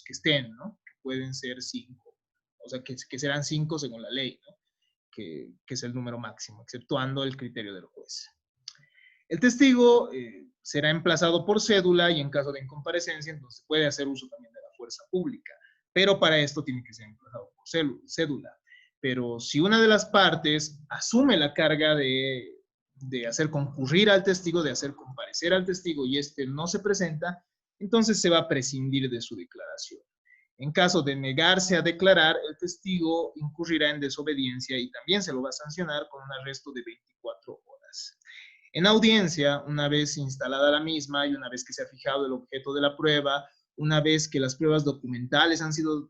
que estén, ¿no? Que pueden ser 5, o sea, que serán 5 según la ley, ¿no? Que es el número máximo, exceptuando el criterio del juez. El testigo será emplazado por cédula y en caso de incomparecencia, entonces puede hacer uso también de la fuerza pública, pero para esto tiene que ser emplazado por cédula. Pero si una de las partes asume la carga de hacer concurrir al testigo, de hacer comparecer al testigo y este no se presenta, entonces se va a prescindir de su declaración. En caso de negarse a declarar, el testigo incurrirá en desobediencia y también se lo va a sancionar con un arresto de 24 horas. En audiencia, una vez instalada la misma y una vez que se ha fijado el objeto de la prueba, una vez que las pruebas documentales han sido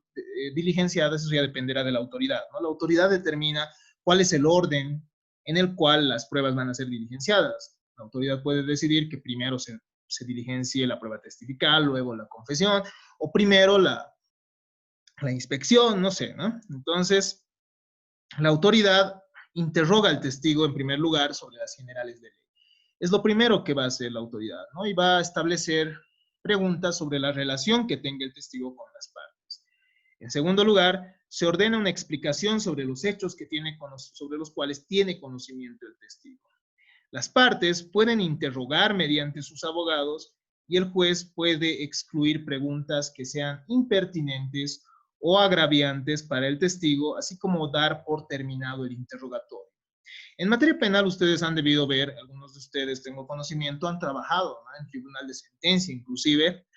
diligenciadas, eso ya dependerá de la autoridad, ¿no? La autoridad determina cuál es el orden en el cual las pruebas van a ser diligenciadas. La autoridad puede decidir que primero se diligencie la prueba testifical, luego la confesión, o primero la inspección, no sé, ¿no? Entonces, la autoridad interroga al testigo en primer lugar sobre las generales de ley. Es lo primero que va a hacer la autoridad, ¿no? Y va a establecer preguntas sobre la relación que tenga el testigo con las partes. En segundo lugar, se ordena una explicación sobre los hechos sobre los cuales tiene conocimiento el testigo. Las partes pueden interrogar mediante sus abogados y el juez puede excluir preguntas que sean impertinentes o agraviantes para el testigo, así como dar por terminado el interrogatorio. En materia penal, ustedes han debido ver, algunos de ustedes, tengo conocimiento, han trabajado, ¿no? En tribunal de sentencia, inclusive.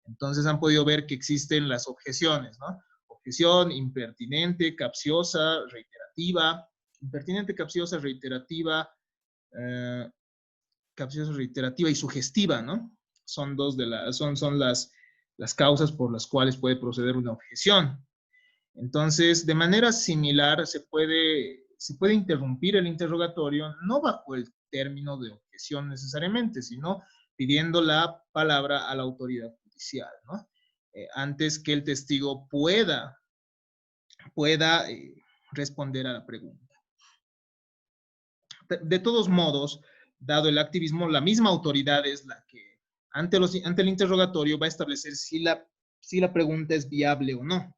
Entonces han podido ver que existen las objeciones, ¿no? Objeción impertinente, capciosa, reiterativa. Impertinente, eh, capciosa, reiterativa y sugestiva, ¿no? Son son las causas por las cuales puede proceder una objeción. Entonces, de manera similar, se puede interrumpir el interrogatorio, no bajo el término de objeción necesariamente, sino pidiendo la palabra a la autoridad judicial, ¿no? Antes que el testigo pueda responder a la pregunta. De todos modos, dado el activismo, la misma autoridad es la que ante el interrogatorio va a establecer si la pregunta es viable o no.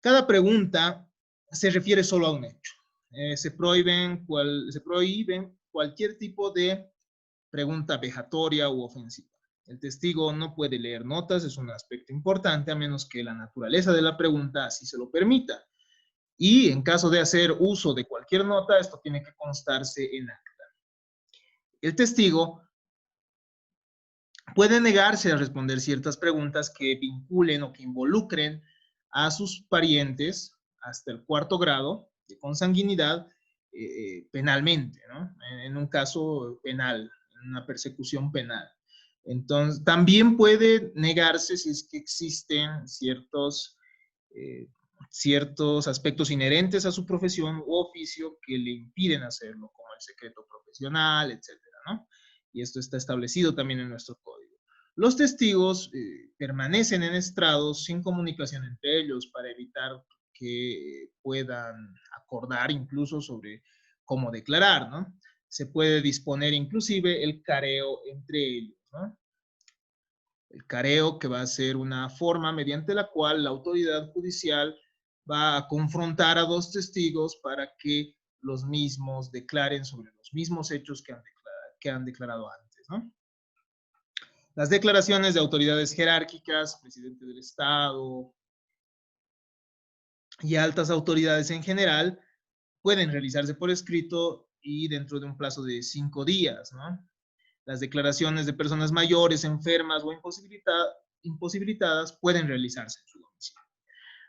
Cada pregunta se refiere solo a un hecho. Se prohíbe cualquier tipo de pregunta vejatoria u ofensiva. El testigo no puede leer notas, es un aspecto importante, a menos que la naturaleza de la pregunta así se lo permita. Y en caso de hacer uso de cualquier nota, esto tiene que constarse en acta. El testigo puede negarse a responder ciertas preguntas que vinculen o que involucren a sus parientes hasta el 4º grado de consanguinidad penalmente, ¿no? En un caso penal, en una persecución penal. Entonces, también puede negarse si es que existen ciertos aspectos inherentes a su profesión u oficio que le impiden hacerlo, como el secreto profesional, etcétera, ¿no? Y esto está establecido también en nuestro código. Los testigos permanecen en estrados sin comunicación entre ellos para evitar que puedan acordar incluso sobre cómo declarar, ¿no? Se puede disponer inclusive el careo entre ellos, ¿no? El careo, que va a ser una forma mediante la cual la autoridad judicial va a confrontar a 2 testigos para que los mismos declaren sobre los mismos hechos que han declarado antes, ¿no? Las declaraciones de autoridades jerárquicas, presidente del Estado y altas autoridades en general, pueden realizarse por escrito y dentro de un plazo de 5 días, ¿no? Las declaraciones de personas mayores, enfermas o imposibilitadas pueden realizarse en su domicilio.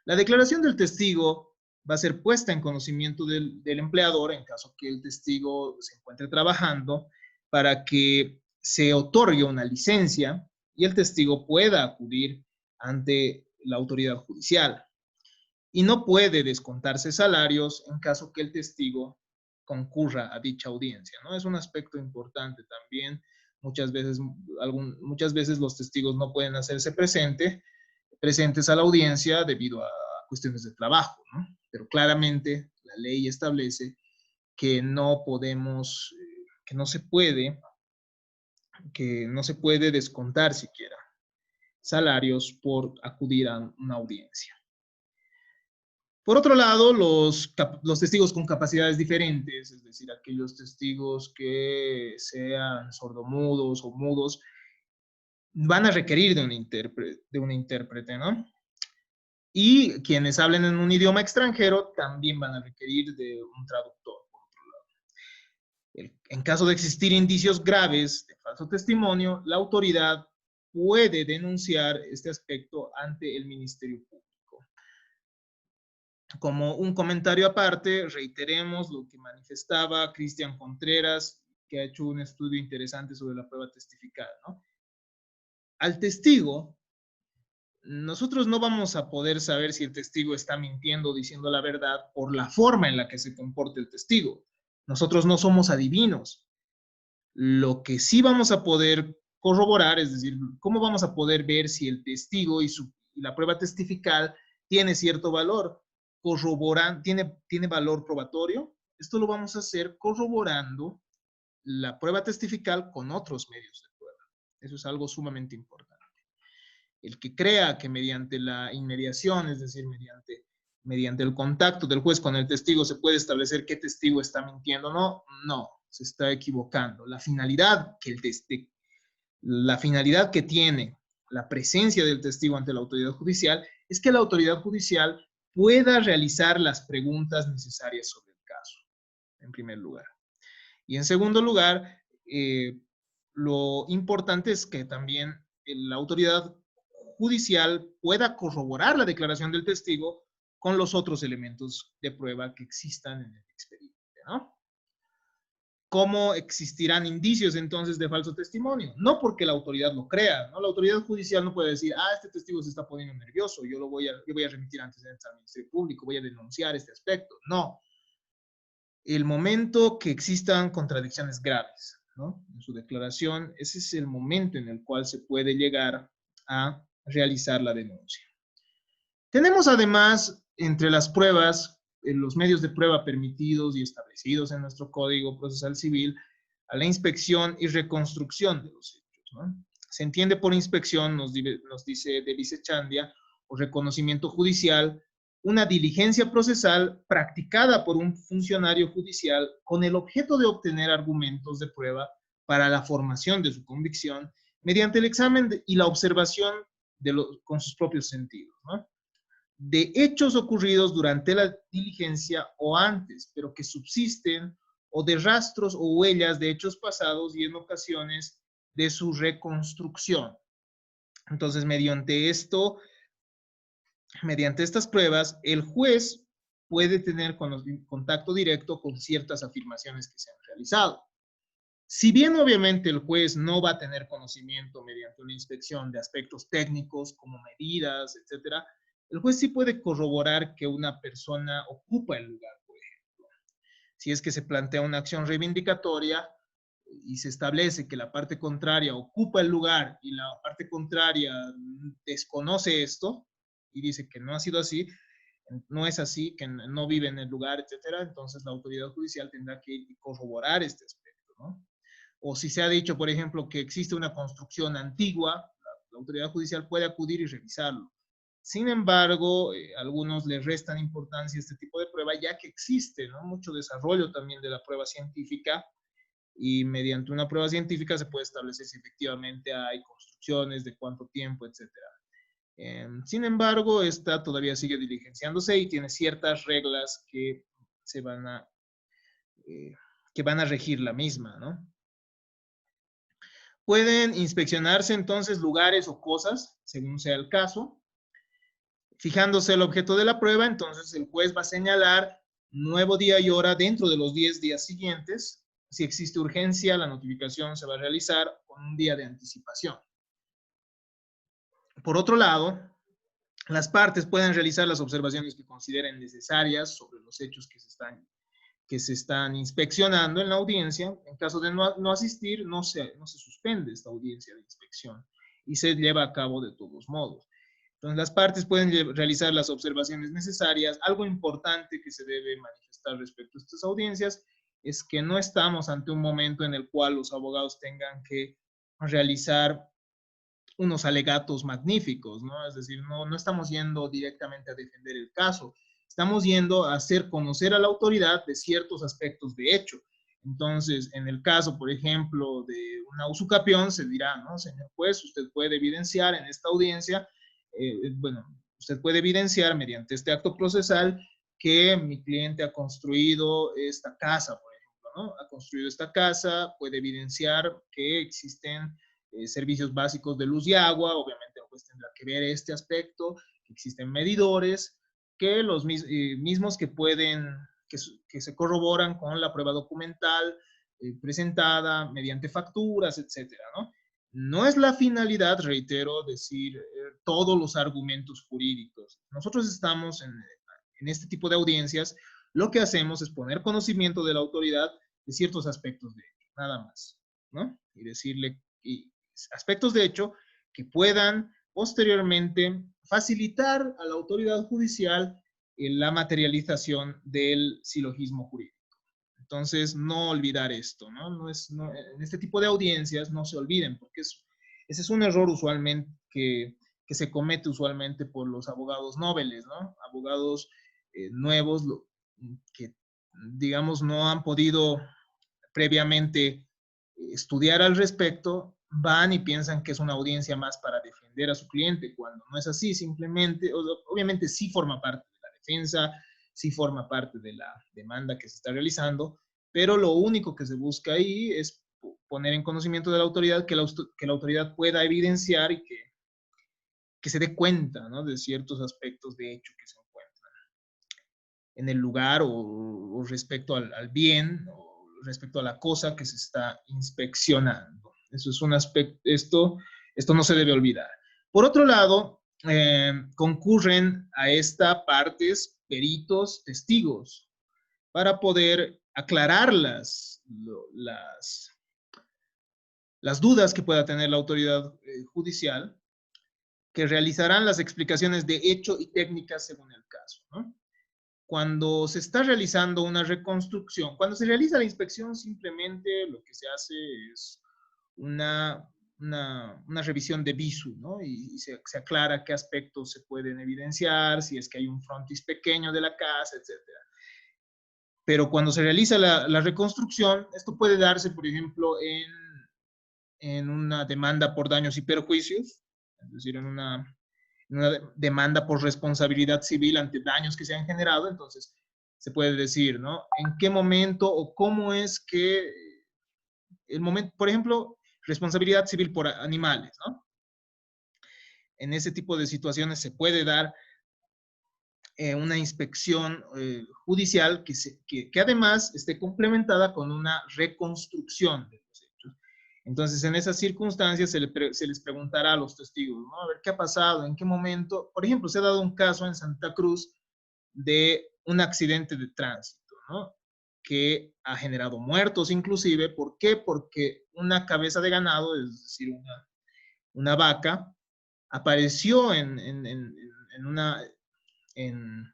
La declaración del testigo va a ser puesta en conocimiento del empleador en caso que el testigo se encuentre trabajando para que se otorgue una licencia y el testigo pueda acudir ante la autoridad judicial. Y no puede descontarse salarios en caso que el testigo concurra a dicha audiencia, ¿no? Es un aspecto importante también. Muchas veces los testigos no pueden hacerse presentes a la audiencia debido a cuestiones de trabajo, ¿no? Pero claramente la ley establece que no podemos, que no se puede descontar siquiera salarios por acudir a una audiencia. Por otro lado, los testigos con capacidades diferentes, es decir, aquellos testigos que sean sordomudos o mudos, van a requerir de un intérprete, ¿no? Y quienes hablen en un idioma extranjero también van a requerir de un traductor, por otro lado. En caso de existir indicios graves de falso testimonio, la autoridad puede denunciar este aspecto ante el Ministerio Público. Como un comentario aparte, reiteremos lo que manifestaba Cristian Contreras, que ha hecho un estudio interesante sobre la prueba testifical, ¿no? Al testigo, nosotros no vamos a poder saber si el testigo está mintiendo o diciendo la verdad por la forma en la que se comporte el testigo. Nosotros no somos adivinos. Lo que sí vamos a poder corroborar, es decir, ¿cómo vamos a poder ver si el testigo y la prueba testifical tiene cierto valor? ¿Tiene valor probatorio? Esto lo vamos a hacer corroborando la prueba testifical con otros medios de prueba. Eso es algo sumamente importante. El que crea que mediante la inmediación, es decir, mediante el contacto del juez con el testigo se puede establecer qué testigo está mintiendo o no, no, se está equivocando. La finalidad que tiene la presencia del testigo ante la autoridad judicial es que la autoridad judicial pueda realizar las preguntas necesarias sobre el caso, en primer lugar. Y en segundo lugar, lo importante es que también la autoridad judicial pueda corroborar la declaración del testigo con los otros elementos de prueba que existan en el expediente, ¿no? ¿Cómo existirán indicios entonces de falso testimonio? No porque la autoridad lo crea, ¿no? La autoridad judicial no puede decir, este testigo se está poniendo nervioso, yo voy a remitir antecedentes al Ministerio Público, voy a denunciar este aspecto. No. El momento que existan contradicciones graves, ¿no? En su declaración, ese es el momento en el cual se puede llegar a realizar la denuncia. Tenemos además, entre las pruebas los medios de prueba permitidos y establecidos en nuestro Código Procesal Civil a la inspección y reconstrucción de los hechos, ¿no? Se entiende por inspección, nos dice Delis Echandia, o reconocimiento judicial, una diligencia procesal practicada por un funcionario judicial con el objeto de obtener argumentos de prueba para la formación de su convicción mediante el examen y la observación con sus propios sentidos, ¿no? De hechos ocurridos durante la diligencia o antes, pero que subsisten, o de rastros o huellas de hechos pasados y en ocasiones de su reconstrucción. Entonces, mediante estas pruebas, el juez puede tener contacto directo con ciertas afirmaciones que se han realizado. Si bien obviamente el juez no va a tener conocimiento mediante una inspección de aspectos técnicos como medidas, etcétera, el juez sí puede corroborar que una persona ocupa el lugar, por ejemplo. Si es que se plantea una acción reivindicatoria y se establece que la parte contraria ocupa el lugar y la parte contraria desconoce esto y dice que no ha sido así, no es así, que no vive en el lugar, etcétera, entonces la autoridad judicial tendrá que corroborar este aspecto, ¿no? O si se ha dicho, por ejemplo, que existe una construcción antigua, la autoridad judicial puede acudir y revisarlo. Sin embargo, algunos le restan importancia a este tipo de prueba, ya que existe, ¿no?, mucho desarrollo también de la prueba científica, y mediante una prueba científica se puede establecer si efectivamente hay construcciones, de cuánto tiempo, etcétera. Sin embargo, esta todavía sigue diligenciándose y tiene ciertas reglas que van a regir la misma, ¿no? Pueden inspeccionarse entonces lugares o cosas, según sea el caso. Fijándose el objeto de la prueba, entonces el juez va a señalar nuevo día y hora dentro de los 10 días siguientes. Si existe urgencia, la notificación se va a realizar con un día de anticipación. Por otro lado, las partes pueden realizar las observaciones que consideren necesarias sobre los hechos que se están inspeccionando en la audiencia. En caso de no asistir, no se suspende esta audiencia de inspección y se lleva a cabo de todos modos. Entonces, las partes pueden realizar las observaciones necesarias. Algo importante que se debe manifestar respecto a estas audiencias es que no estamos ante un momento en el cual los abogados tengan que realizar unos alegatos magníficos, ¿no? Es decir, no estamos yendo directamente a defender el caso, estamos yendo a hacer conocer a la autoridad de ciertos aspectos de hecho. Entonces, en el caso, por ejemplo, de una usucapión, se dirá, ¿no? Señor juez, usted puede evidenciar en esta audiencia, usted puede evidenciar mediante este acto procesal que mi cliente ha construido esta casa, por ejemplo, ¿no? Ha construido esta casa, puede evidenciar que existen servicios básicos de luz y agua, obviamente el juez tendrá que ver este aspecto, que existen medidores, que los mismos que se corroboran con la prueba documental presentada mediante facturas, etcétera, ¿no? No es la finalidad, reitero, decir todos los argumentos jurídicos. Nosotros estamos en este tipo de audiencias, lo que hacemos es poner conocimiento de la autoridad de ciertos aspectos de hecho, nada más, ¿no? Y decirle aspectos de hecho que puedan posteriormente facilitar a la autoridad judicial la materialización del silogismo jurídico. Entonces, no olvidar esto, ¿no? En este tipo de audiencias no se olviden, porque ese es un error usualmente que se comete usualmente por los abogados noveles, ¿no? Abogados nuevos que, digamos, no han podido previamente estudiar al respecto, van y piensan que es una audiencia más para defender a su cliente, cuando no es así, simplemente, obviamente sí forma parte de la defensa, sí forma parte de la demanda que se está realizando, pero lo único que se busca ahí es poner en conocimiento de la autoridad que la autoridad pueda evidenciar y que se dé cuenta, ¿no?, de ciertos aspectos de hecho que se encuentran en el lugar o respecto al bien o respecto a la cosa que se está inspeccionando. Eso es un aspecto, esto no se debe olvidar. Por otro lado, concurren a esta partes, peritos, testigos, para poder aclarar las dudas que pueda tener la autoridad judicial, que realizarán las explicaciones de hecho y técnicas según el caso, ¿no? cuando se está realizando una reconstrucción, cuando se realiza la inspección, simplemente lo que se hace es una revisión de visu, ¿no? Y se aclara qué aspectos se pueden evidenciar, si es que hay un frontis pequeño de la casa, etcétera. Pero cuando se realiza la reconstrucción, esto puede darse, por ejemplo, en una demanda por daños y perjuicios, es decir, en una demanda por responsabilidad civil ante daños que se han generado. Entonces se puede decir, ¿no? En qué momento o cómo es que el momento, por ejemplo, responsabilidad civil por animales, ¿no? En ese tipo de situaciones se puede dar una inspección judicial que además esté complementada con una reconstrucción de los hechos. Entonces, en esas circunstancias se les preguntará a los testigos, ¿no? A ver, ¿qué ha pasado? ¿En qué momento? Por ejemplo, se ha dado un caso en Santa Cruz de un accidente de tránsito, ¿no? Que ha generado muertos inclusive. ¿Por qué? Porque una cabeza de ganado, es decir, una vaca, apareció en, en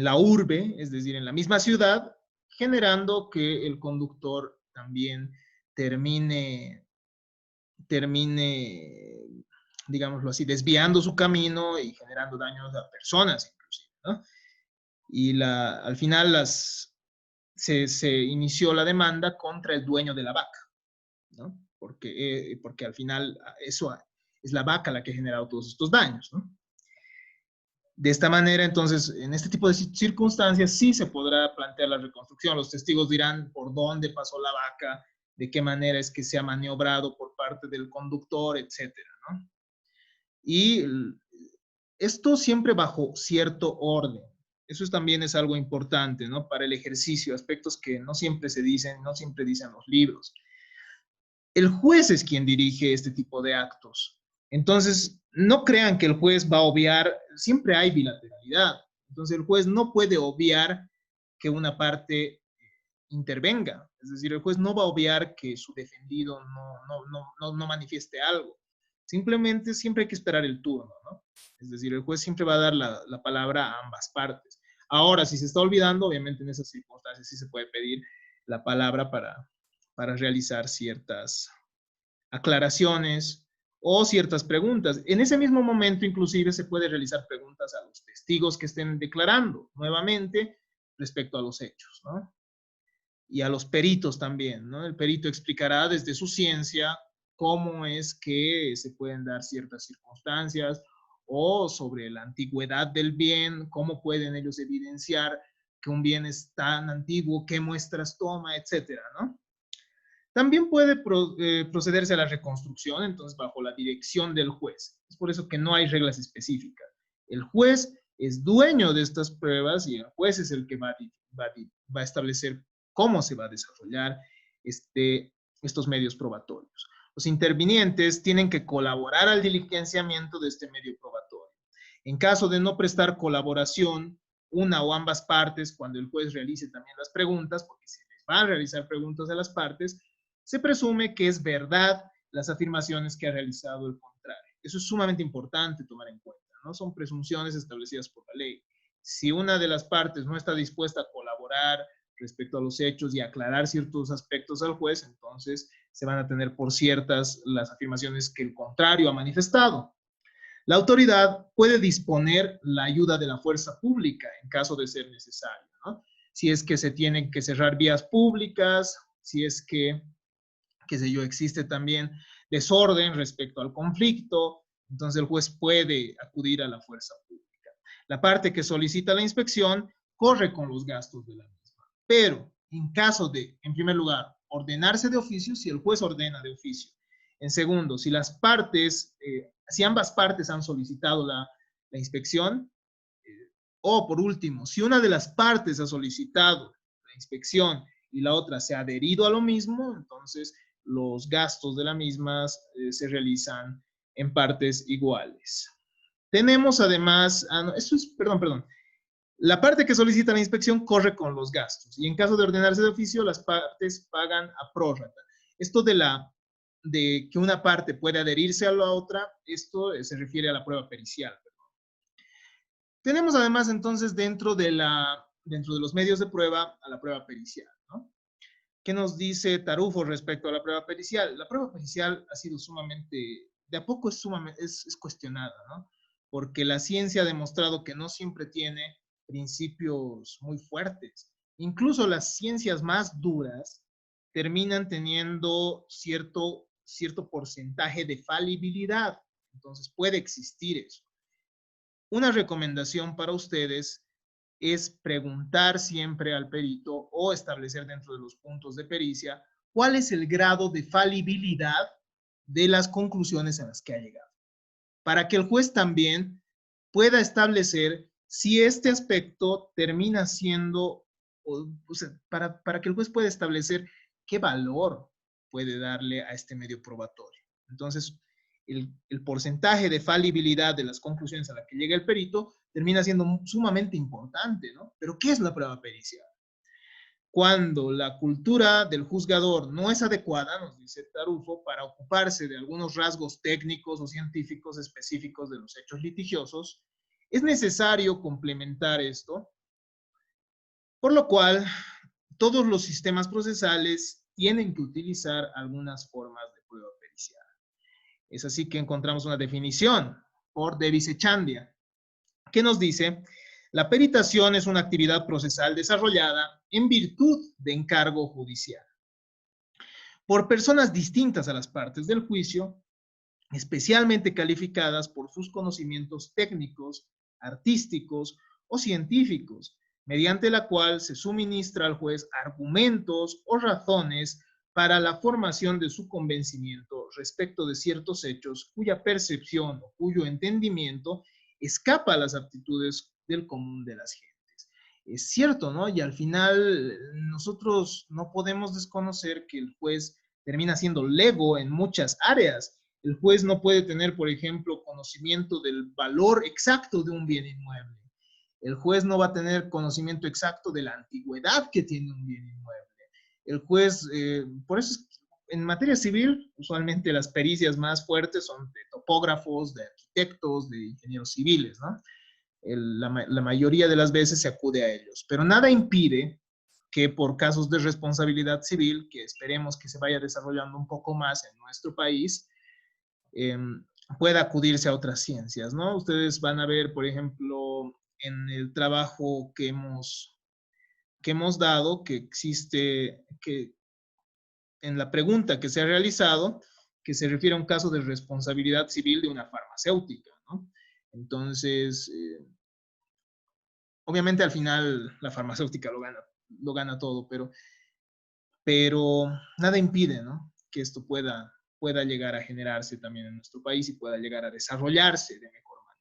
la urbe, es decir, en la misma ciudad, generando que el conductor también termine, digámoslo así, desviando su camino y generando daños a personas inclusive, ¿no? Y al final se inició la demanda contra el dueño de la vaca, ¿no? Porque al final eso es la vaca la que ha generado todos estos daños, ¿no? De esta manera, entonces, en este tipo de circunstancias sí se podrá plantear la reconstrucción. Los testigos dirán por dónde pasó la vaca, de qué manera es que se ha maniobrado por parte del conductor, etcétera, ¿no? Y esto siempre bajo cierto orden. Eso también es algo importante, ¿no? Para el ejercicio, aspectos que no siempre se dicen, no siempre dicen los libros. El juez es quien dirige este tipo de actos. Entonces, no crean que el juez va a obviar, siempre hay bilateralidad. Entonces, el juez no puede obviar que una parte intervenga. Es decir, el juez no va a obviar que su defendido no manifieste algo. Simplemente siempre hay que esperar el turno, ¿no? Es decir, el juez siempre va a dar la palabra a ambas partes. Ahora, si se está olvidando, obviamente en esas circunstancias sí se puede pedir la palabra para realizar ciertas aclaraciones o ciertas preguntas. En ese mismo momento, inclusive, se puede realizar preguntas a los testigos que estén declarando nuevamente respecto a los hechos, ¿no? Y a los peritos también, ¿no? El perito explicará desde su ciencia cómo es que se pueden dar ciertas circunstancias o sobre la antigüedad del bien, cómo pueden ellos evidenciar que un bien es tan antiguo, qué muestras toma, etcétera, ¿no? También puede procederse a la reconstrucción, entonces, bajo la dirección del juez. Es por eso que no hay reglas específicas. El juez es dueño de estas pruebas y el juez es el que va a establecer cómo se va a desarrollar estos medios probatorios. Los intervinientes tienen que colaborar al diligenciamiento de este medio probatorio. En caso de no prestar colaboración, una o ambas partes, cuando el juez realice también las preguntas, porque se les van a realizar preguntas a las partes, se presume que es verdad las afirmaciones que ha realizado el contrario. Eso es sumamente importante tomar en cuenta, ¿no? Son presunciones establecidas por la ley. Si una de las partes no está dispuesta a colaborar respecto a los hechos y aclarar ciertos aspectos al juez, entonces se van a tener por ciertas las afirmaciones que el contrario ha manifestado. La autoridad puede disponer la ayuda de la fuerza pública en caso de ser necesario, ¿no? Si es que se tienen que cerrar vías públicas, si es que, qué sé yo, existe también desorden respecto al conflicto, entonces el juez puede acudir a la fuerza pública. La parte que solicita la inspección corre con los gastos de la misma, pero en caso de, en primer lugar, ordenarse de oficio, si el juez ordena de oficio. En segundo, si las partes, si ambas partes han solicitado la inspección, o por último, si una de las partes ha solicitado la inspección y la otra se ha adherido a lo mismo, entonces los gastos de la misma se realizan en partes iguales. Tenemos además, perdón, la parte que solicita la inspección corre con los gastos y en caso de ordenarse de oficio, las partes pagan a prórrata. Esto de que una parte puede adherirse a la otra, esto se refiere a la prueba pericial. Tenemos además entonces dentro de los medios de prueba a la prueba pericial, ¿no? ¿Qué nos dice Tarufo respecto a la prueba pericial? La prueba pericial ha sido sumamente, de a poco es cuestionada, ¿no? Porque la ciencia ha demostrado que no siempre tiene principios muy fuertes. Incluso las ciencias más duras terminan teniendo cierto porcentaje de falibilidad. Entonces puede existir eso. Una recomendación para ustedes es preguntar siempre al perito o establecer dentro de los puntos de pericia cuál es el grado de falibilidad de las conclusiones a las que ha llegado, para que el juez también pueda establecer si este aspecto termina siendo, o sea, para que el juez pueda establecer qué valor puede darle a este medio probatorio. Entonces, el porcentaje de falibilidad de las conclusiones a las que llega el perito termina siendo sumamente importante, ¿no? Pero, ¿qué es la prueba pericial? Cuando la cultura del juzgador no es adecuada, nos dice Tarufo, para ocuparse de algunos rasgos técnicos o científicos específicos de los hechos litigiosos, es necesario complementar esto, por lo cual todos los sistemas procesales tienen que utilizar algunas formas de prueba pericial. Es así que encontramos una definición por Davis Echandia, que nos dice: la peritación es una actividad procesal desarrollada en virtud de encargo judicial por personas distintas a las partes del juicio, especialmente calificadas por sus conocimientos técnicos, artísticos o científicos, mediante la cual se suministra al juez argumentos o razones para la formación de su convencimiento respecto de ciertos hechos cuya percepción o cuyo entendimiento escapa a las aptitudes del común de las gentes. Es cierto, ¿no? Y al final nosotros no podemos desconocer que el juez termina siendo lego en muchas áreas. El juez no puede tener, por ejemplo, conocimiento del valor exacto de un bien inmueble. El juez no va a tener conocimiento exacto de la antigüedad que tiene un bien inmueble. El juez, por eso es que en materia civil, usualmente las pericias más fuertes son de topógrafos, de arquitectos, de ingenieros civiles, ¿no? La mayoría de las veces se acude a ellos, pero nada impide que por casos de responsabilidad civil, que esperemos que se vaya desarrollando un poco más en nuestro país, eh, pueda acudirse a otras ciencias, ¿no? Ustedes van a ver, por ejemplo, en el trabajo que hemos dado, que existe, que en la pregunta que se ha realizado, que se refiere a un caso de responsabilidad civil de una farmacéutica, ¿no? Entonces, obviamente al final la farmacéutica lo gana todo, pero nada impide, ¿no?, que esto pueda llegar a generarse también en nuestro país y pueda llegar a desarrollarse de mejor manera.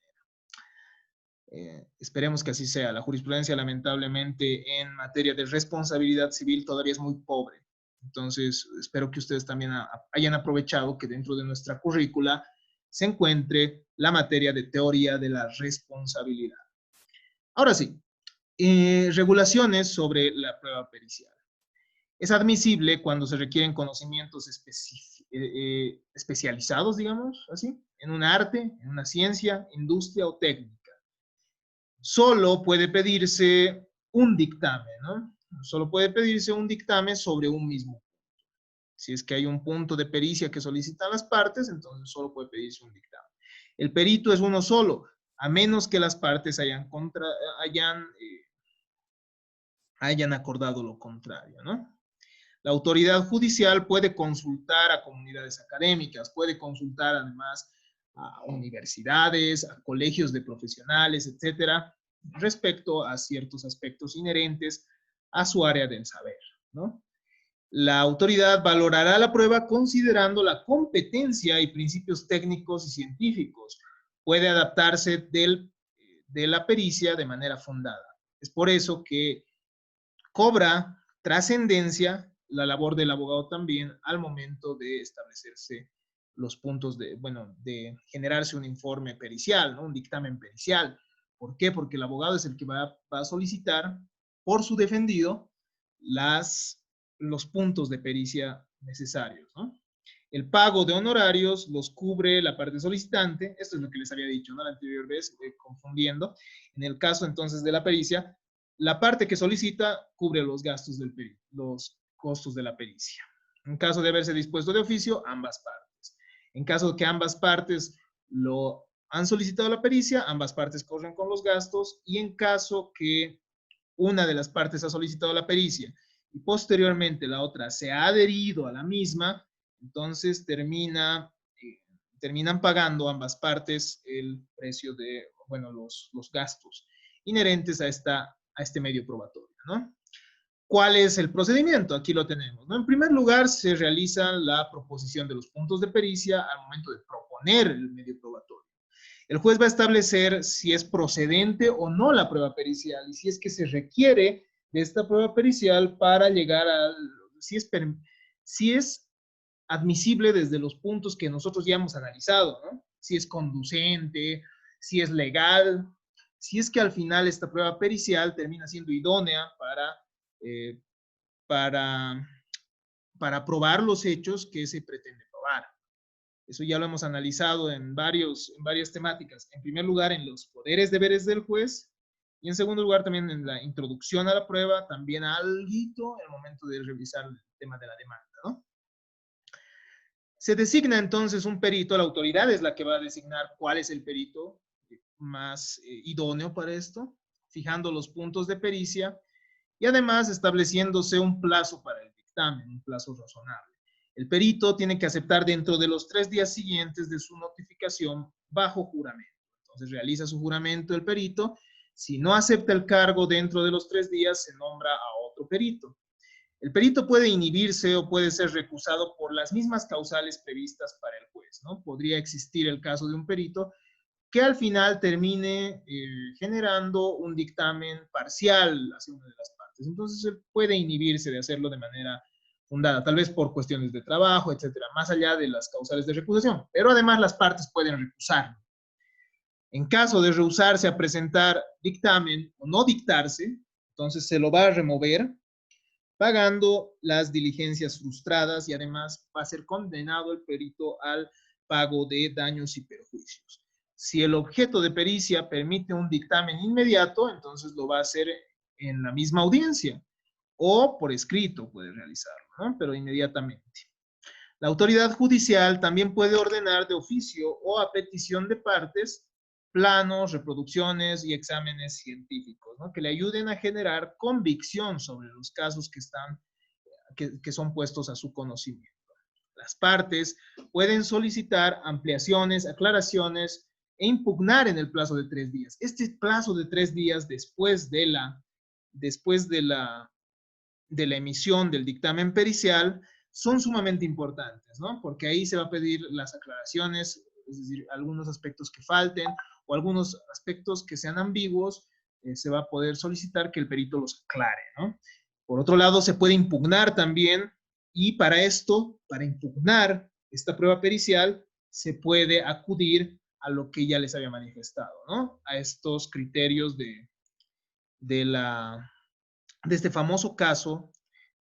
Esperemos que así sea. La jurisprudencia, lamentablemente, en materia de responsabilidad civil todavía es muy pobre. Entonces, espero que ustedes también hayan aprovechado que dentro de nuestra currícula se encuentre la materia de teoría de la responsabilidad. Ahora sí, regulaciones sobre la prueba pericial. Es admisible cuando se requieren conocimientos especializados, digamos así, en un arte, en una ciencia, industria o técnica. Solo puede pedirse un dictamen, ¿no? Solo puede pedirse un dictamen sobre un mismo punto. Si es que hay un punto de pericia que solicitan las partes, entonces solo puede pedirse un dictamen. El perito es uno solo, a menos que las partes hayan acordado lo contrario, ¿no? La autoridad judicial puede consultar a comunidades académicas, puede consultar además a universidades, a colegios de profesionales, etcétera, respecto a ciertos aspectos inherentes a su área del saber, ¿no? La autoridad valorará la prueba considerando la competencia y principios técnicos y científicos. Puede adaptarse de la pericia de manera fundada. Es por eso que cobra trascendencia la labor del abogado también al momento de establecerse los puntos de generarse un informe pericial, ¿no?, un dictamen pericial. ¿Por qué? Porque el abogado es el que va a solicitar por su defendido los puntos de pericia necesarios, ¿no? El pago de honorarios los cubre la parte solicitante. Esto es lo que les había dicho, ¿no? La anterior vez, confundiendo. En el caso entonces de la pericia, la parte que solicita cubre los gastos del perito, los costos de la pericia. En caso de haberse dispuesto de oficio, ambas partes. En caso de que ambas partes lo han solicitado la pericia, ambas partes corren con los gastos, y en caso que una de las partes ha solicitado la pericia y posteriormente la otra se ha adherido a la misma, entonces terminan pagando ambas partes el precio de, bueno, los gastos inherentes a este medio probatorio, ¿no? ¿Cuál es el procedimiento? Aquí lo tenemos, ¿no? En primer lugar, se realiza la proposición de los puntos de pericia al momento de proponer el medio probatorio. El juez va a establecer si es procedente o no la prueba pericial y si es que se requiere de esta prueba pericial para llegar a, si es admisible desde los puntos que nosotros ya hemos analizado, ¿no? Si es conducente, si es legal, si es que al final esta prueba pericial termina siendo idónea eh, para, para probar los hechos que se pretende probar. Eso ya lo hemos analizado en varias temáticas. En primer lugar, en los poderes, deberes del juez. Y en segundo lugar, también en la introducción a la prueba, también alguito en el momento de revisar el tema de la demanda, ¿no? Se designa entonces un perito, la autoridad es la que va a designar cuál es el perito más idóneo para esto, fijando los puntos de pericia y además estableciéndose un plazo para el dictamen, un plazo razonable. El perito tiene que aceptar dentro de los 3 días siguientes de su notificación bajo juramento. Entonces realiza su juramento el perito. Si no acepta el cargo dentro de los 3 días, se nombra a otro perito. El perito puede inhibirse o puede ser recusado por las mismas causales previstas para el juez, ¿no? Podría existir el caso de un perito que al final termine generando un dictamen parcial hacia una de las partes. Entonces, él puede inhibirse de hacerlo de manera fundada, tal vez por cuestiones de trabajo, etcétera, más allá de las causales de recusación. Pero además las partes pueden recusarlo. En caso de rehusarse a presentar dictamen o no dictarse, entonces se lo va a remover pagando las diligencias frustradas y además va a ser condenado el perito al pago de daños y perjuicios. Si el objeto de pericia permite un dictamen inmediato, entonces lo va a hacer en la misma audiencia o por escrito puede realizarlo, ¿no? Pero inmediatamente. La autoridad judicial también puede ordenar de oficio o a petición de partes planos, reproducciones y exámenes científicos, ¿no? Que le ayuden a generar convicción sobre los casos que son puestos a su conocimiento. Las partes pueden solicitar ampliaciones, aclaraciones e impugnar en el plazo de 3 días. Este plazo de 3 días después de la emisión del dictamen pericial son sumamente importantes, ¿no? Porque ahí se va a pedir las aclaraciones, es decir, algunos aspectos que falten o algunos aspectos que sean ambiguos, se va a poder solicitar que el perito los aclare, ¿no? Por otro lado, se puede impugnar también y para esto, para impugnar esta prueba pericial, se puede acudir a lo que ya les había manifestado, ¿no? A estos criterios de este famoso caso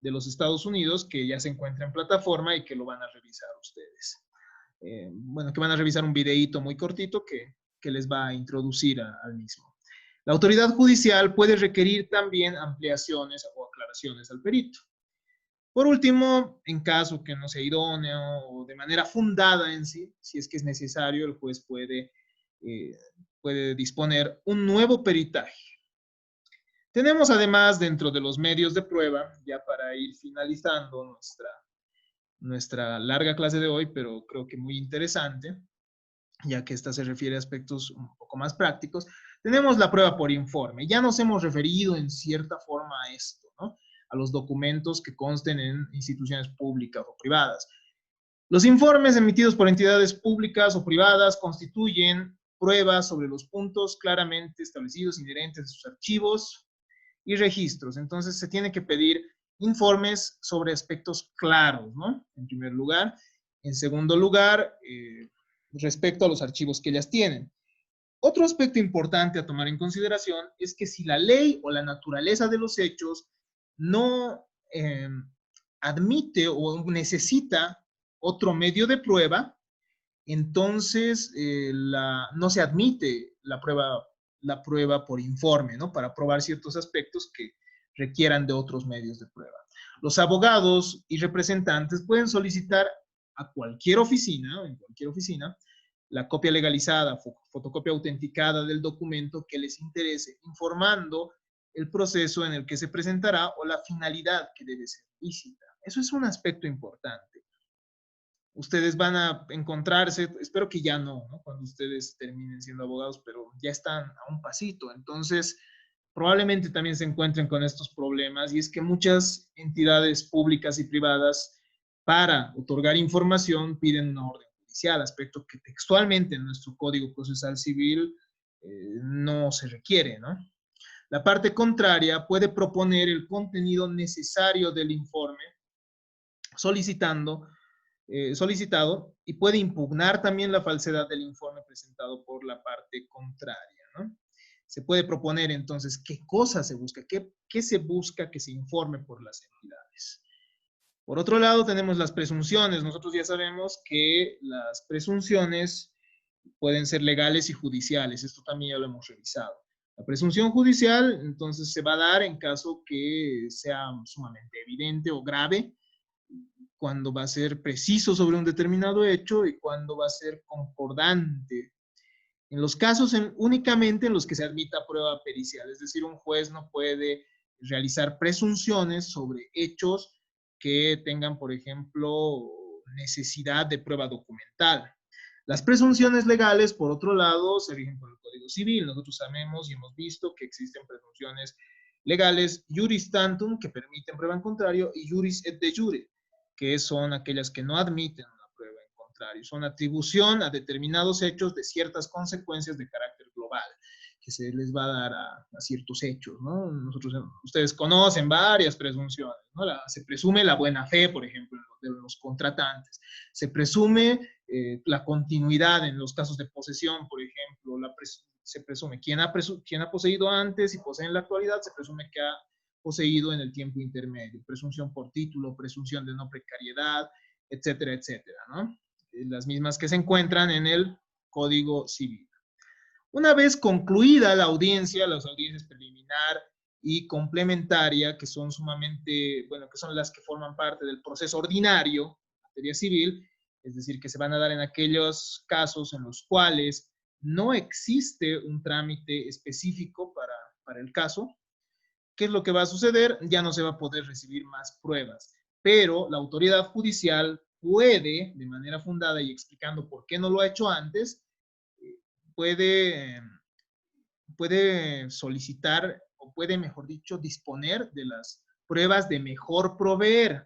de los Estados Unidos que ya se encuentra en plataforma y que lo van a revisar ustedes. Bueno, que van a revisar un videíto muy cortito que les va a introducir al mismo. La autoridad judicial puede requerir también ampliaciones o aclaraciones al perito. Por último, en caso que no sea idóneo o de manera fundada en sí, si es que es necesario, el juez puede disponer un nuevo peritaje. Tenemos además dentro de los medios de prueba, ya para ir finalizando nuestra larga clase de hoy, pero creo que muy interesante, ya que esta se refiere a aspectos un poco más prácticos, tenemos la prueba por informe. Ya nos hemos referido en cierta forma a esto, ¿no? A los documentos que consten en instituciones públicas o privadas. Los informes emitidos por entidades públicas o privadas constituyen pruebas sobre los puntos claramente establecidos inherentes a sus archivos y registros. Entonces se tiene que pedir informes sobre aspectos claros, ¿no? En primer lugar. En segundo lugar, respecto a los archivos que ellas tienen. Otro aspecto importante a tomar en consideración es que si la ley o la naturaleza de los hechos no admite o necesita otro medio de prueba, entonces no se admite la prueba por informe, ¿no? Para probar ciertos aspectos que requieran de otros medios de prueba. Los abogados y representantes pueden solicitar a cualquier oficina, en cualquier oficina, la copia legalizada, fotocopia autenticada del documento que les interese, informando el proceso en el que se presentará o la finalidad que debe ser lícita. Eso es un aspecto importante. Ustedes van a encontrarse, espero que ya no, ¿no? Cuando ustedes terminen siendo abogados, pero ya están a un pasito. Entonces, probablemente también se encuentren con estos problemas, y es que muchas entidades públicas y privadas, para otorgar información, piden una orden judicial, aspecto que textualmente en nuestro Código Procesal Civil no se requiere, ¿no? La parte contraria puede proponer el contenido necesario del informe solicitado, y puede impugnar también la falsedad del informe presentado por la parte contraria, ¿no? Se puede proponer entonces qué cosa se busca, qué se busca que se informe por las entidades. Por otro lado, tenemos las presunciones. Nosotros ya sabemos que las presunciones pueden ser legales y judiciales. Esto también ya lo hemos revisado. La presunción judicial, entonces, se va a dar en caso que sea sumamente evidente o grave, cuando va a ser preciso sobre un determinado hecho y cuando va a ser concordante. En los casos únicamente en los que se admita prueba pericial, es decir, un juez no puede realizar presunciones sobre hechos que tengan, por ejemplo, necesidad de prueba documental. Las presunciones legales, por otro lado, se rigen por el Código Civil. Nosotros sabemos y hemos visto que existen presunciones legales juris tantum, que permiten prueba en contrario, y juris et de jure, que son aquellas que no admiten una prueba en contrario. Son atribución a determinados hechos de ciertas consecuencias de carácter global que se les va a dar a ciertos hechos, ¿no? Ustedes conocen varias presunciones, ¿no? Se presume la buena fe, por ejemplo, de los contratantes. Se presume la continuidad en los casos de posesión, por ejemplo. Se presume quien ha poseído antes y posee en la actualidad, se presume que ha poseído en el tiempo intermedio. Presunción por título, presunción de no precariedad, etcétera, etcétera, ¿no? Las mismas que se encuentran en el Código Civil. Una vez concluida la audiencia, las audiencias preliminar y complementaria, que son sumamente, bueno, que son las que forman parte del proceso ordinario en materia civil, es decir, que se van a dar en aquellos casos en los cuales no existe un trámite específico para el caso. ¿Qué es lo que va a suceder? Ya no se va a poder recibir más pruebas, pero la autoridad judicial puede, de manera fundada y explicando por qué no lo ha hecho antes, puede solicitar, o puede, mejor dicho, disponer de las pruebas de mejor proveer.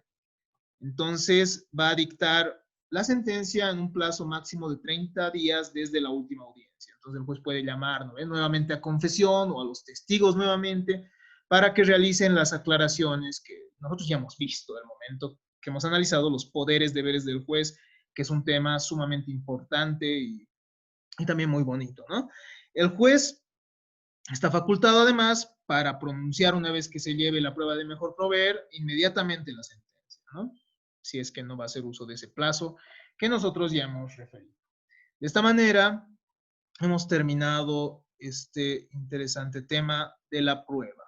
Entonces va a dictar la sentencia en un plazo máximo de 30 días desde la última audiencia. Entonces el juez puede llamar, ¿no?, nuevamente a confesión o a los testigos nuevamente para que realicen las aclaraciones que nosotros ya hemos visto del momento que hemos analizado los poderes, deberes del juez, que es un tema sumamente importante y también muy bonito, ¿no? El juez está facultado además para pronunciar, una vez que se lleve la prueba de mejor proveer, inmediatamente la sentencia, ¿no? Si es que no va a hacer uso de ese plazo que nosotros ya hemos referido. De esta manera, hemos terminado este interesante tema de la prueba.